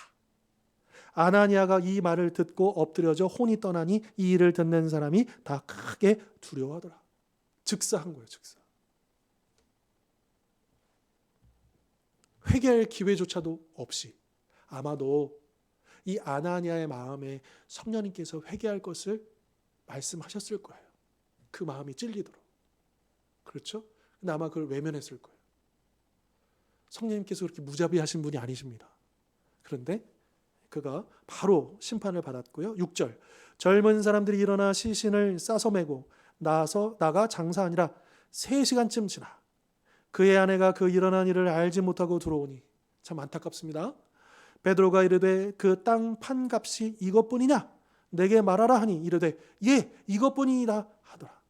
아나니아가 이 말을 듣고 엎드려져 혼이 떠나니 이 일을 듣는 사람이 다 크게 두려워하더라. 즉사한 거예요. 즉사. 회개할 기회조차도 없이 아마도 이 아나니아의 마음에 성령님께서 회개할 것을 말씀하셨을 거예요. 그 마음이 찔리도록. 그렇죠? 근데 아마 그걸 외면했을 거예요. 성령님께서 그렇게 무자비하신 분이 아니십니다. 그런데 그가 바로 심판을 받았고요. 6절 젊은 사람들이 일어나 시신을 싸서 메고 나가 장사하니라 3시간쯤 지나 그의 아내가 그 일어난 일을 알지 못하고 들어오니 참 안타깝습니다. 베드로가 이르되 그 땅 판값이 이것뿐이냐? 내게 말하라 하니 이르되 예 이것뿐이니라 하더라.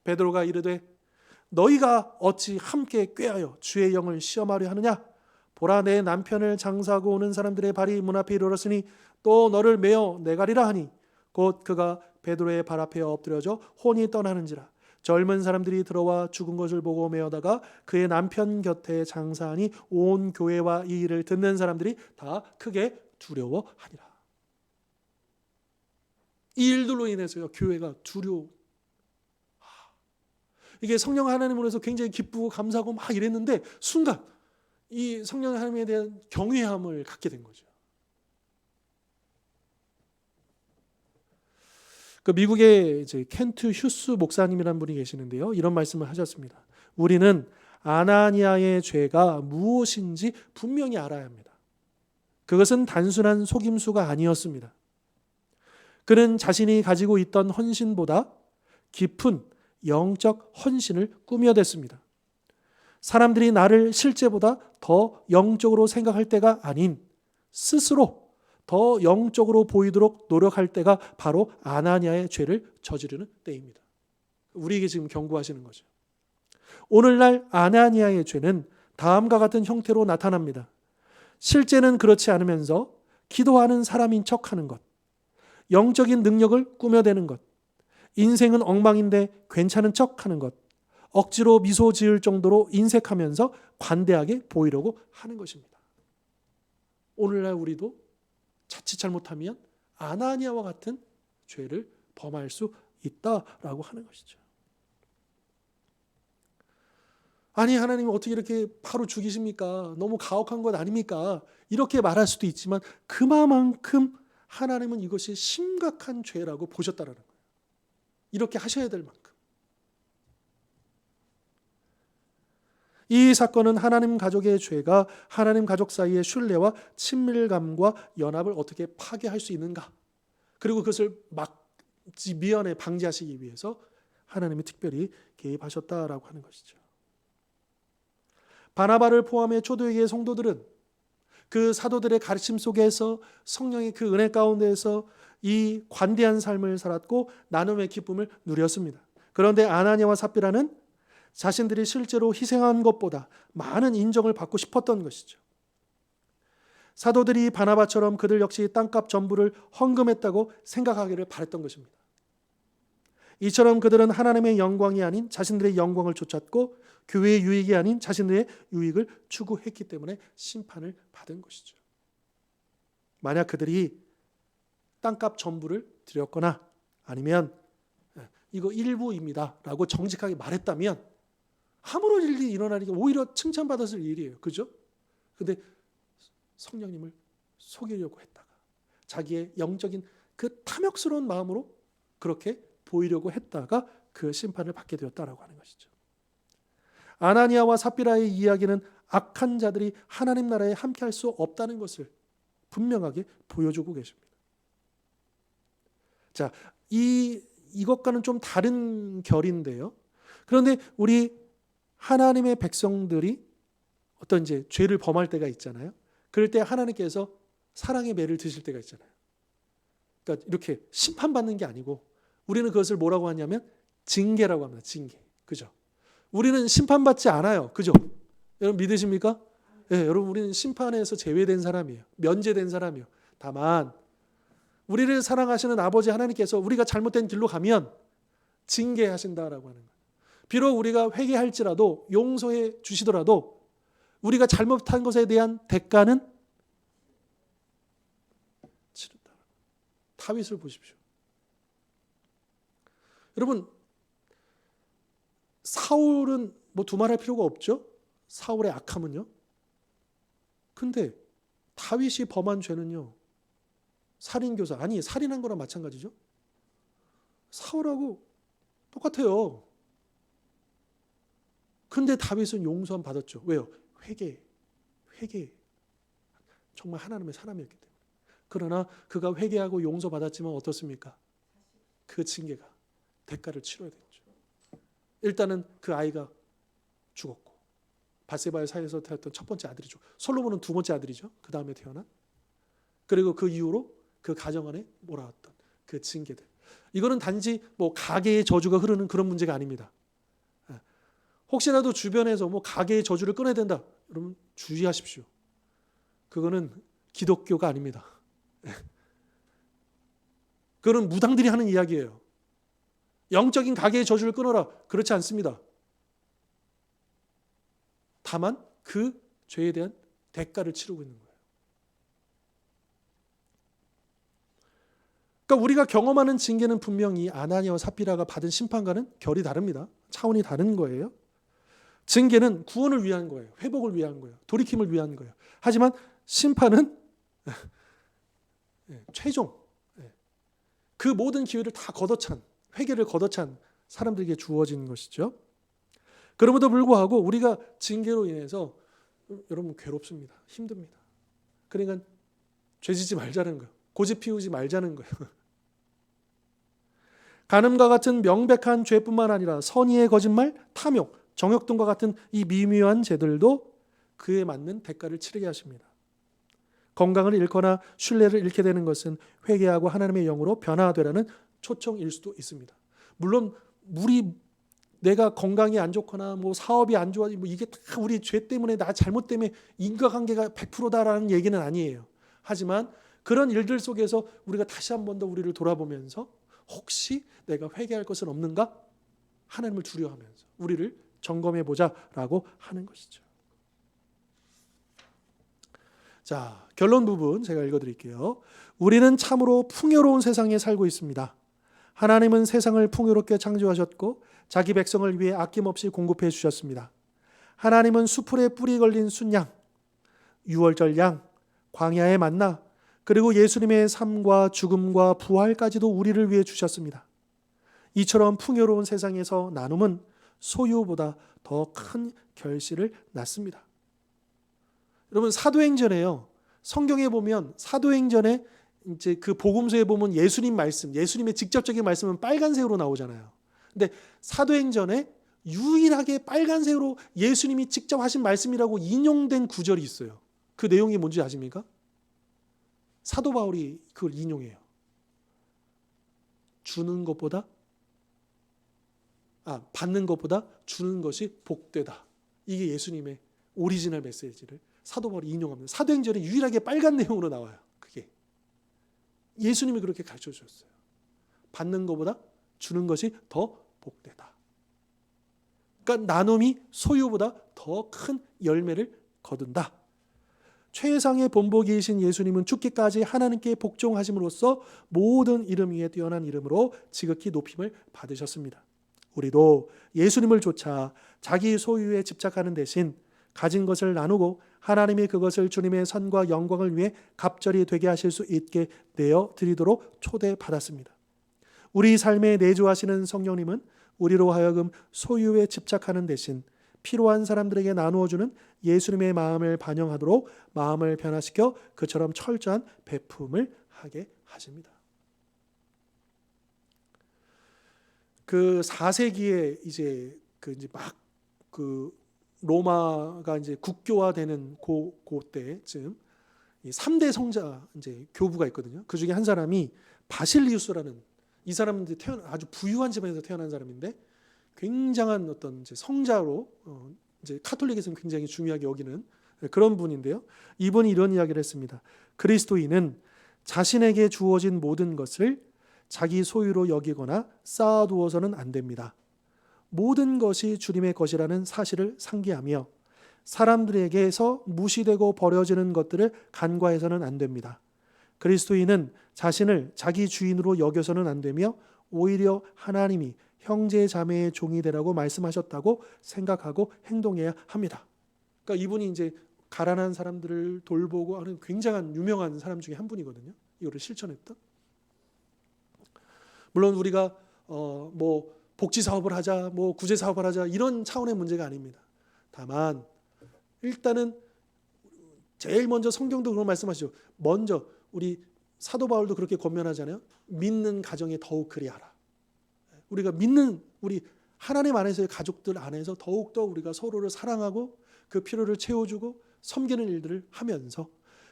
베드로가 이르되 너희가 어찌 함께 꾀하여 주의 영을 시험하려 하느냐? 보라 내 남편을 장사하고 오는 사람들의 발이 문 앞에 이르렀으니 또 너를 메어 내가리라 하니 곧 그가 베드로의 발 앞에 엎드려져 혼이 떠나는지라. 젊은 사람들이 들어와 죽은 것을 보고 메어다가 그의 남편 곁에 장사하니 온 교회와 이 일을 듣는 사람들이 다 크게 두려워하니라. 이 일들로 인해서요 교회가 두려워. 이게 성령 하나님으로 해서 굉장히 기쁘고 감사하고 막 이랬는데 순간 이 성령 하나님에 대한 경외함을 갖게 된 거죠. 그 미국의 이제 켄트 휴스 목사님이라는 분이 계시는데요. 이런 말씀을 하셨습니다. 우리는 아나니아의 죄가 무엇인지 분명히 알아야 합니다. 그것은 단순한 속임수가 아니었습니다. 그는 자신이 가지고 있던 헌신보다 깊은 영적 헌신을 꾸며댔습니다. 사람들이 나를 실제보다 더 영적으로 생각할 때가 아닌 스스로 더 영적으로 보이도록 노력할 때가 바로 아나니아의 죄를 저지르는 때입니다. 우리에게 지금 경고하시는 거죠. 오늘날 아나니아의 죄는 다음과 같은 형태로 나타납니다. 실제는 그렇지 않으면서 기도하는 사람인 척하는 것, 영적인 능력을 꾸며대는 것, 인생은 엉망인데 괜찮은 척하는 것, 억지로 미소 지을 정도로 인색하면서 관대하게 보이려고 하는 것입니다. 오늘날 우리도 자칫 잘못하면 아나니아와 같은 죄를 범할 수 있다라고 하는 것이죠. 아니 하나님 어떻게 이렇게 바로 죽이십니까? 너무 가혹한 것 아닙니까? 이렇게 말할 수도 있지만 그만큼 하나님은 이것이 심각한 죄라고 보셨다라는 거예요. 이렇게 하셔야 될 만큼. 이 사건은 하나님 가족의 죄가 하나님 가족 사이의 신뢰와 친밀감과 연합을 어떻게 파괴할 수 있는가, 그리고 그것을 미연에 방지하시기 위해서 하나님이 특별히 개입하셨다라고 하는 것이죠. 바나바를 포함해 초대교회 성도들은 그 사도들의 가르침 속에서 성령의 그 은혜 가운데에서 이 관대한 삶을 살았고 나눔의 기쁨을 누렸습니다. 그런데 아나니아와 삽비라는 자신들이 실제로 희생한 것보다 많은 인정을 받고 싶었던 것이죠. 사도들이 바나바처럼 그들 역시 땅값 전부를 헌금했다고 생각하기를 바랬던 것입니다. 이처럼 그들은 하나님의 영광이 아닌 자신들의 영광을 쫓았고 교회의 유익이 아닌 자신들의 유익을 추구했기 때문에 심판을 받은 것이죠. 만약 그들이 땅값 전부를 드렸거나 아니면 이거 일부입니다 라고 정직하게 말했다면 아무런 일이 일어나니까 오히려 칭찬받았을 일이에요. 그죠? 근데 성령님을 속이려고 했다가 자기의 영적인 그 탐욕스러운 마음으로 그렇게 보이려고 했다가 그 심판을 받게 되었다라고 하는 것이죠. 아나니아와 삽비라의 이야기는 악한 자들이 하나님 나라에 함께할 수 없다는 것을 분명하게 보여주고 계십니다. 자, 이것과는 좀 다른 결인데요. 그런데 우리 하나님의 백성들이 어떤 이제 죄를 범할 때가 있잖아요. 그럴 때 하나님께서 사랑의 매를 드실 때가 있잖아요. 그러니까 이렇게 심판받는 게 아니고 우리는 그것을 뭐라고 하냐면 징계라고 합니다. 징계. 그죠? 우리는 심판받지 않아요. 그죠? 여러분 믿으십니까? 네, 여러분 우리는 심판에서 제외된 사람이에요. 면제된 사람이에요. 다만 우리를 사랑하시는 아버지 하나님께서 우리가 잘못된 길로 가면 징계하신다라고 하는 거예요. 비록 우리가 회개할지라도 용서해 주시더라도 우리가 잘못한 것에 대한 대가는 치른다. 다윗을 보십시오. 여러분, 사울은 뭐 두말할 필요가 없죠. 사울의 악함은요. 근데 다윗이 범한 죄는요, 살인교사, 아니 살인한 거랑 마찬가지죠. 사울하고 똑같아요. 근데 다윗은 용서함 받았죠. 왜요? 회개. 정말 하나님의 사람이었기 때문에. 그러나 그가 회개하고 용서받았지만 어떻습니까? 그 징계가 대가를 치러야 됐죠. 일단은 그 아이가 죽었고, 밧세바의 사이에서 태어났던 첫 번째 아들이죠. 솔로몬은 두 번째 아들이죠. 그 다음에 태어난. 그리고 그 이후로 그 가정 안에 몰아왔던 그 징계들. 이거는 단지 뭐 가계의 저주가 흐르는 그런 문제가 아닙니다. 혹시라도 주변에서 뭐 가계의 저주를 끊어야 된다, 여러분 주의하십시오. 그거는 기독교가 아닙니다. 그거는 무당들이 하는 이야기예요. 영적인 가계의 저주를 끊어라, 그렇지 않습니다. 다만 그 죄에 대한 대가를 치르고 있는 거예요. 그러니까 우리가 경험하는 징계는 분명히 아나니아와 삽비라가 받은 심판과는 결이 다릅니다. 차원이 다른 거예요. 징계는 구원을 위한 거예요. 회복을 위한 거예요. 돌이킴을 위한 거예요. 하지만 심판은 최종, 그 모든 기회를 다 걷어찬, 회개를 걷어찬 사람들에게 주어진 것이죠. 그럼에도 불구하고 우리가 징계로 인해서 여러분 괴롭습니다. 힘듭니다. 그러니까 죄짓지 말자는 거예요. 고집 피우지 말자는 거예요. 간음과 같은 명백한 죄뿐만 아니라 선의의 거짓말, 탐욕, 정욕 등과 같은 이 미묘한 죄들도 그에 맞는 대가를 치르게 하십니다. 건강을 잃거나 신뢰를 잃게 되는 것은 회개하고 하나님의 영으로 변화되라는 초청일 수도 있습니다. 물론 내가 건강이 안 좋거나 뭐 사업이 안 좋아, 뭐 이게 다 우리 죄 때문에, 나 잘못 때문에 인과관계가 100%다라는 얘기는 아니에요. 하지만 그런 일들 속에서 우리가 다시 한 번 더 우리를 돌아보면서 혹시 내가 회개할 것은 없는가? 하나님을 두려워하면서 우리를 점검해 보자라고 하는 것이죠. 자, 결론 부분 제가 읽어드릴게요. 우리는 참으로 풍요로운 세상에 살고 있습니다. 하나님은 세상을 풍요롭게 창조하셨고 자기 백성을 위해 아낌없이 공급해 주셨습니다. 하나님은 수풀에 뿌리 걸린 순양, 유월절 양, 광야의 만나, 그리고 예수님의 삶과 죽음과 부활까지도 우리를 위해 주셨습니다. 이처럼 풍요로운 세상에서 나눔은 소유보다 더 큰 결실을 낳습니다. 여러분, 사도행전에요, 성경에 보면 사도행전에 이제 그 복음서에 보면 예수님 말씀, 예수님의 직접적인 말씀은 빨간색으로 나오잖아요. 근데 사도행전에 유일하게 빨간색으로 예수님이 직접 하신 말씀이라고 인용된 구절이 있어요. 그 내용이 뭔지 아십니까? 사도 바울이 그걸 인용해요. 받는 것보다 주는 것이 복되다. 이게 예수님의 오리지널 메시지를 사도 바울이 인용합니다. 사도행전에 유일하게 빨간 내용으로 나와요. 그게 예수님이 그렇게 가르쳐 주셨어요. 받는 것보다 주는 것이 더 복되다. 그러니까 나눔이 소유보다 더 큰 열매를 거둔다. 최상의 본보기이신 예수님은 죽기까지 하나님께 복종하심으로써 모든 이름 위에 뛰어난 이름으로 지극히 높임을 받으셨습니다. 우리도 예수님을 쫓아 자기 소유에 집착하는 대신 가진 것을 나누고 하나님이 그것을 주님의 선과 영광을 위해 갑절이 되게 하실 수 있게 내어 드리도록 초대받았습니다. 우리 삶에 내주하시는 성령님은 우리로 하여금 소유에 집착하는 대신 필요한 사람들에게 나누어주는 예수님의 마음을 반영하도록 마음을 변화시켜 그처럼 철저한 베품을 하게 하십니다. 그 4세기에 이제 그 로마가 이제 국교화되는 그때쯤 이 3대 성자 이제 교부가 있거든요. 그 중에 한 사람이 바실리우스라는, 이 사람은 아주 부유한 집안에서 태어난 사람인데 굉장한 어떤 이제 성자로 이제 카톨릭에서는 굉장히 중요하게 여기는 그런 분인데요. 이분이 이런 이야기를 했습니다. 그리스도인은 자신에게 주어진 모든 것을 자기 소유로 여기거나 쌓아두어서는 안 됩니다. 모든 것이 주님의 것이라는 사실을 상기하며 사람들에게서 무시되고 버려지는 것들을 간과해서는 안 됩니다. 그리스도인은 자신을 자기 주인으로 여겨서는 안 되며 오히려 하나님이 형제 자매의 종이 되라고 말씀하셨다고 생각하고 행동해야 합니다. 그러니까 이분이 이제 가난한 사람들을 돌보고 하는 굉장한 유명한 사람 중에 한 분이거든요. 이거를 실천했던. 물론 우리가 뭐 복지 사업을 하자, 뭐 구제 사업을 하자 이런 차원의 문제가 아닙니다. 다만 일단은 제일 먼저 성경도 그런 말씀하시죠. 먼저 우리 사도 바울도 그렇게 권면하잖아요. 믿는 가정에 더욱 그리하라. 우리가 믿는 우리 하나님 안에서의 가족들 안에서 더욱더 우리가 서로를 사랑하고 그 필요를 채워주고 섬기는 일들을 하면서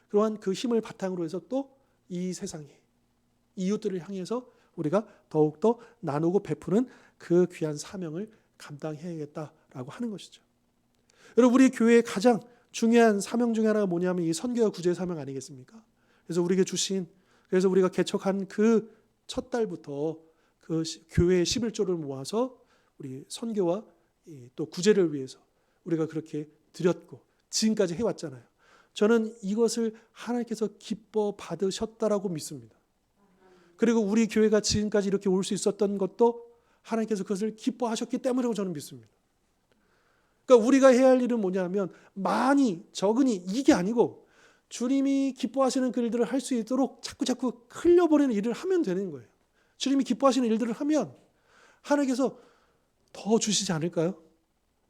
그러한 그 힘을 바탕으로 해서 또 이 세상에 이웃들을 향해서 우리가 더욱더 나누고 베푸는 그 귀한 사명을 감당해야겠다라고 하는 것이죠. 여러분 우리 교회의 가장 중요한 사명 중에 하나가 뭐냐면 이 선교와 구제의 사명 아니겠습니까? 그래서 우리에게 주신 그래서 우리가 개척한 그 첫 달부터 그 교회의 11조를 모아서 우리 선교와 또 구제를 위해서 우리가 그렇게 드렸고 지금까지 해왔잖아요. 저는 이것을 하나님께서 기뻐 받으셨다라고 믿습니다. 그리고 우리 교회가 지금까지 이렇게 올 수 있었던 것도 하나님께서 그것을 기뻐하셨기 때문이라고 저는 믿습니다. 그러니까 우리가 해야 할 일은 뭐냐면 많이 적으니 이게 아니고 주님이 기뻐하시는 그 일들을 할 수 있도록 자꾸 흘려버리는 일을 하면 되는 거예요. 주님이 기뻐하시는 일들을 하면 하나님께서 더 주시지 않을까요?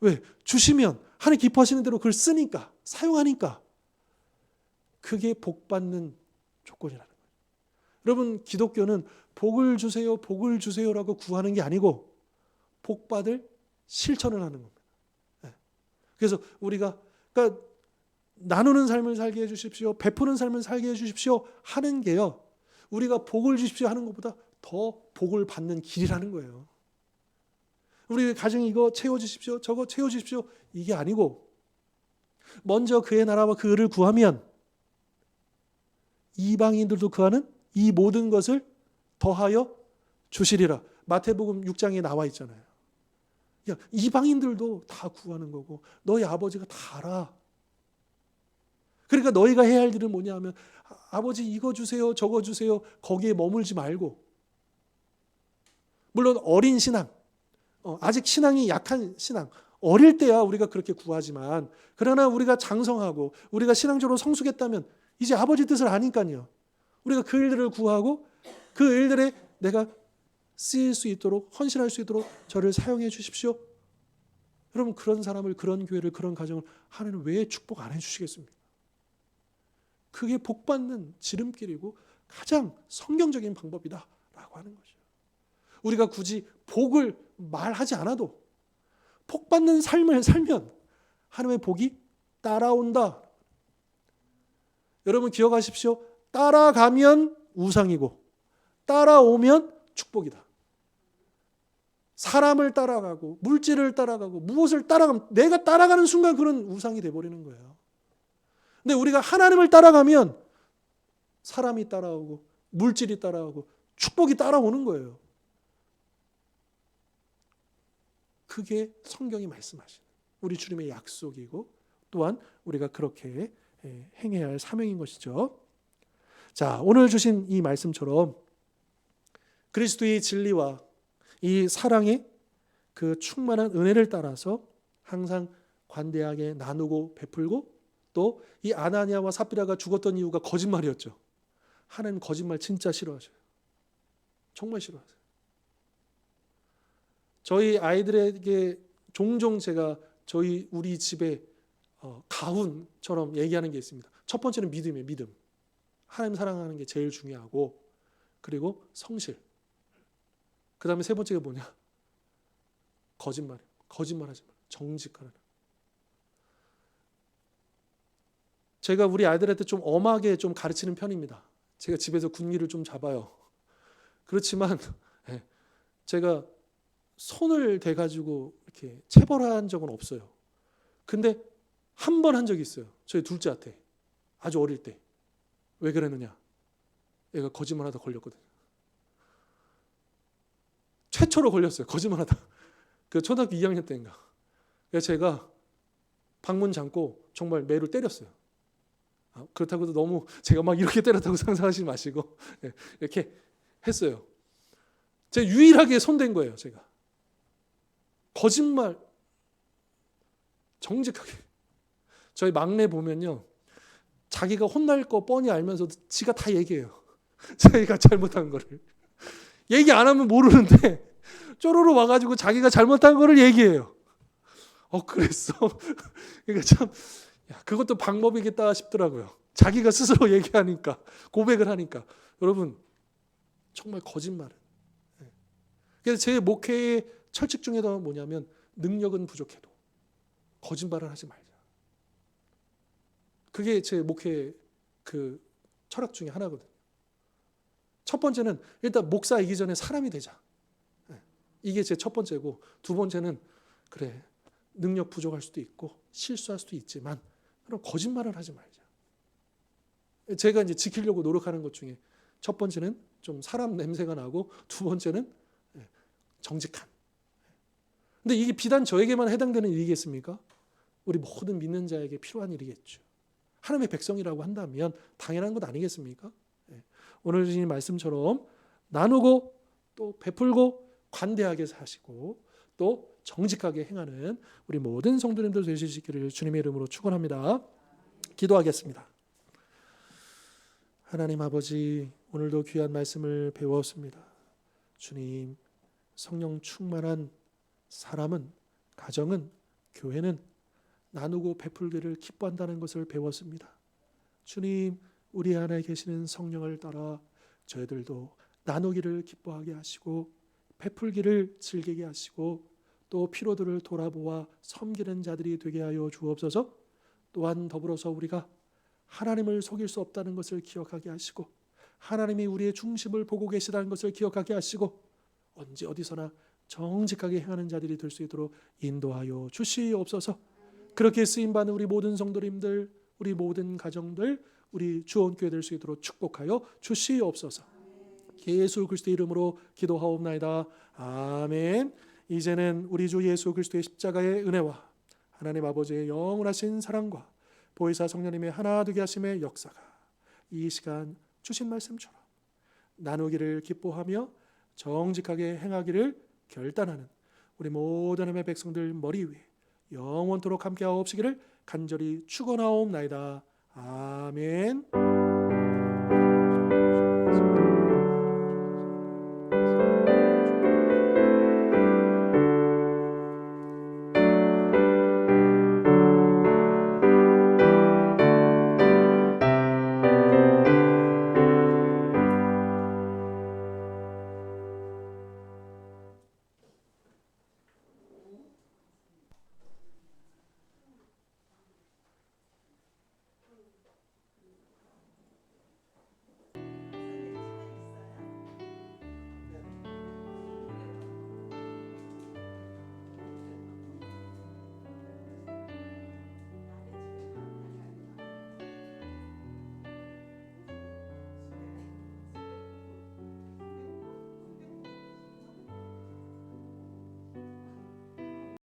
왜? 주시면 하나님 기뻐하시는 대로 그걸 쓰니까 사용하니까 그게 복받는 조건이라는 거예요. 여러분 기독교는 복을 주세요 복을 주세요라고 구하는 게 아니고 복받을 실천을 하는 겁니다. 그래서 우리가 그러니까 나누는 삶을 살게 해주십시오 베푸는 삶을 살게 해주십시오 하는 게요 우리가 복을 주십시오 하는 것보다 더 복을 받는 길이라는 거예요. 우리 가정 이거 채워주십시오 저거 채워주십시오 이게 아니고 먼저 그의 나라와 그 의를 구하면 이방인들도 구하는 이 모든 것을 더하여 주시리라. 마태복음 6장에 나와 있잖아요. 야, 이방인들도 다 구하는 거고 너희 아버지가 다 알아. 그러니까 너희가 해야 할 일은 뭐냐 하면 아버지 이거 주세요 저거 주세요 거기에 머물지 말고 물론 어린 신앙 아직 신앙이 약한 신앙 어릴 때야 우리가 그렇게 구하지만 그러나 우리가 장성하고 우리가 신앙적으로 성숙했다면 이제 아버지 뜻을 아니까요. 우리가 그 일들을 구하고 그 일들에 내가 쓰일 수 있도록 헌신할 수 있도록 저를 사용해 주십시오. 여러분 그런 사람을 그런 교회를 그런 가정을 하나님 왜 축복 안 해주시겠습니까? 그게 복받는 지름길이고 가장 성경적인 방법이다라고 하는 거죠. 우리가 굳이 복을 말하지 않아도 복받는 삶을 살면 하나님의 복이 따라온다. 여러분 기억하십시오. 따라가면 우상이고 따라오면 축복이다. 사람을 따라가고 물질을 따라가고 무엇을 따라가면 내가 따라가는 순간 그런 우상이 돼버리는 거예요. 근데 우리가 하나님을 따라가면 사람이 따라오고 물질이 따라오고 축복이 따라오는 거예요. 그게 성경이 말씀하시는 우리 주님의 약속이고 또한 우리가 그렇게 행해야 할 사명인 것이죠. 자, 오늘 주신 이 말씀처럼 그리스도의 진리와 이 사랑의 그 충만한 은혜를 따라서 항상 관대하게 나누고 베풀고 또 이 아나니아와 삽비라가 죽었던 이유가 거짓말이었죠. 하나님 거짓말 진짜 싫어하셔요. 정말 싫어하세요. 저희 아이들에게 종종 제가 우리 집에 가훈처럼 얘기하는 게 있습니다. 첫 번째는 믿음이에요. 믿음. 하나님 사랑하는 게 제일 중요하고 그리고 성실. 그 다음에 세 번째가 뭐냐? 거짓말이에요. 거짓말하지 말아요. 정직하라. 제가 우리 아이들한테 좀 엄하게 좀 가르치는 편입니다. 제가 집에서 군기를 좀 잡아요. 그렇지만 제가 손을 대가지고 이렇게 체벌한 적은 없어요. 근데 한 번 한 적이 있어요. 저희 둘째한테. 아주 어릴 때. 왜 그랬느냐? 얘가 거짓말하다 걸렸거든요. 최초로 걸렸어요. 거짓말하다. 그 초등학교 2학년 때인가. 그래서 제가 방문 잠고 정말 매를 때렸어요. 그렇다고 너무 제가 막 이렇게 때렸다고 상상하지 마시고 이렇게 했어요. 제가 유일하게 손댄 거예요. 제가 거짓말 정직하게. 저희 막내 보면요, 자기가 혼날 거 뻔히 알면서도 지가 다 얘기해요. 자기가 잘못한 거를 얘기 안 하면 모르는데 쪼로로 와가지고 자기가 잘못한 거를 얘기해요. 그랬어. 그러니까 참, 그것도 방법이겠다 싶더라고요. 자기가 스스로 얘기하니까, 고백을 하니까. 여러분, 정말 거짓말은. 그래서 제 목회의 철칙 중에도 뭐냐면, 능력은 부족해도 거짓말을 하지 말자. 그게 제 목회의 그 철학 중에 하나거든요. 첫 번째는 일단 목사이기 전에 사람이 되자. 이게 제 첫 번째고, 두 번째는 그래, 능력 부족할 수도 있고 실수할 수도 있지만 그럼 거짓말을 하지 말자. 제가 이제 지키려고 노력하는 것 중에 첫 번째는 좀 사람 냄새가 나고, 두 번째는 정직한. 근데 이게 비단 저에게만 해당되는 일이겠습니까? 우리 모든 믿는 자에게 필요한 일이겠죠. 하나님의 백성이라고 한다면 당연한 것 아니겠습니까? 오늘 주신 말씀처럼 나누고 또 베풀고 관대하게 사시고 또 정직하게 행하는 우리 모든 성도님들 되실 수 있기를 주님의 이름으로 축원합니다. 기도하겠습니다. 하나님 아버지, 오늘도 귀한 말씀을 배웠습니다. 주님, 성령 충만한 사람은, 가정은, 교회는 나누고 베풀기를 기뻐한다는 것을 배웠습니다. 주님, 우리 안에 계시는 성령을 따라 저희들도 나누기를 기뻐하게 하시고 베풀기를 즐기게 하시고 또 피로들을 돌아보아 섬기는 자들이 되게 하여 주옵소서. 또한 더불어서 우리가 하나님을 속일 수 없다는 것을 기억하게 하시고 하나님이 우리의 중심을 보고 계시다는 것을 기억하게 하시고 언제 어디서나 정직하게 행하는 자들이 될 수 있도록 인도하여 주시옵소서. 그렇게 쓰임받는 우리 모든 성도님들, 우리 모든 가정들, 우리 주원교회 될 수 있도록 축복하여 주시옵소서. 예수 그리스도의 이름으로 기도하옵나이다. 아멘. 이제는 우리 주 예수 그리스도의 십자가의 은혜와 하나님 아버지의 영원하신 사랑과 보혜사 성령님의 하나 되게 하심의 역사가 이 시간 주신 말씀처럼 나누기를 기뻐하며 정직하게 행하기를 결단하는 우리 모든 하나님의 백성들 머리 위에 영원토록 함께하옵시기를 간절히 축원하옵나이다. 아멘.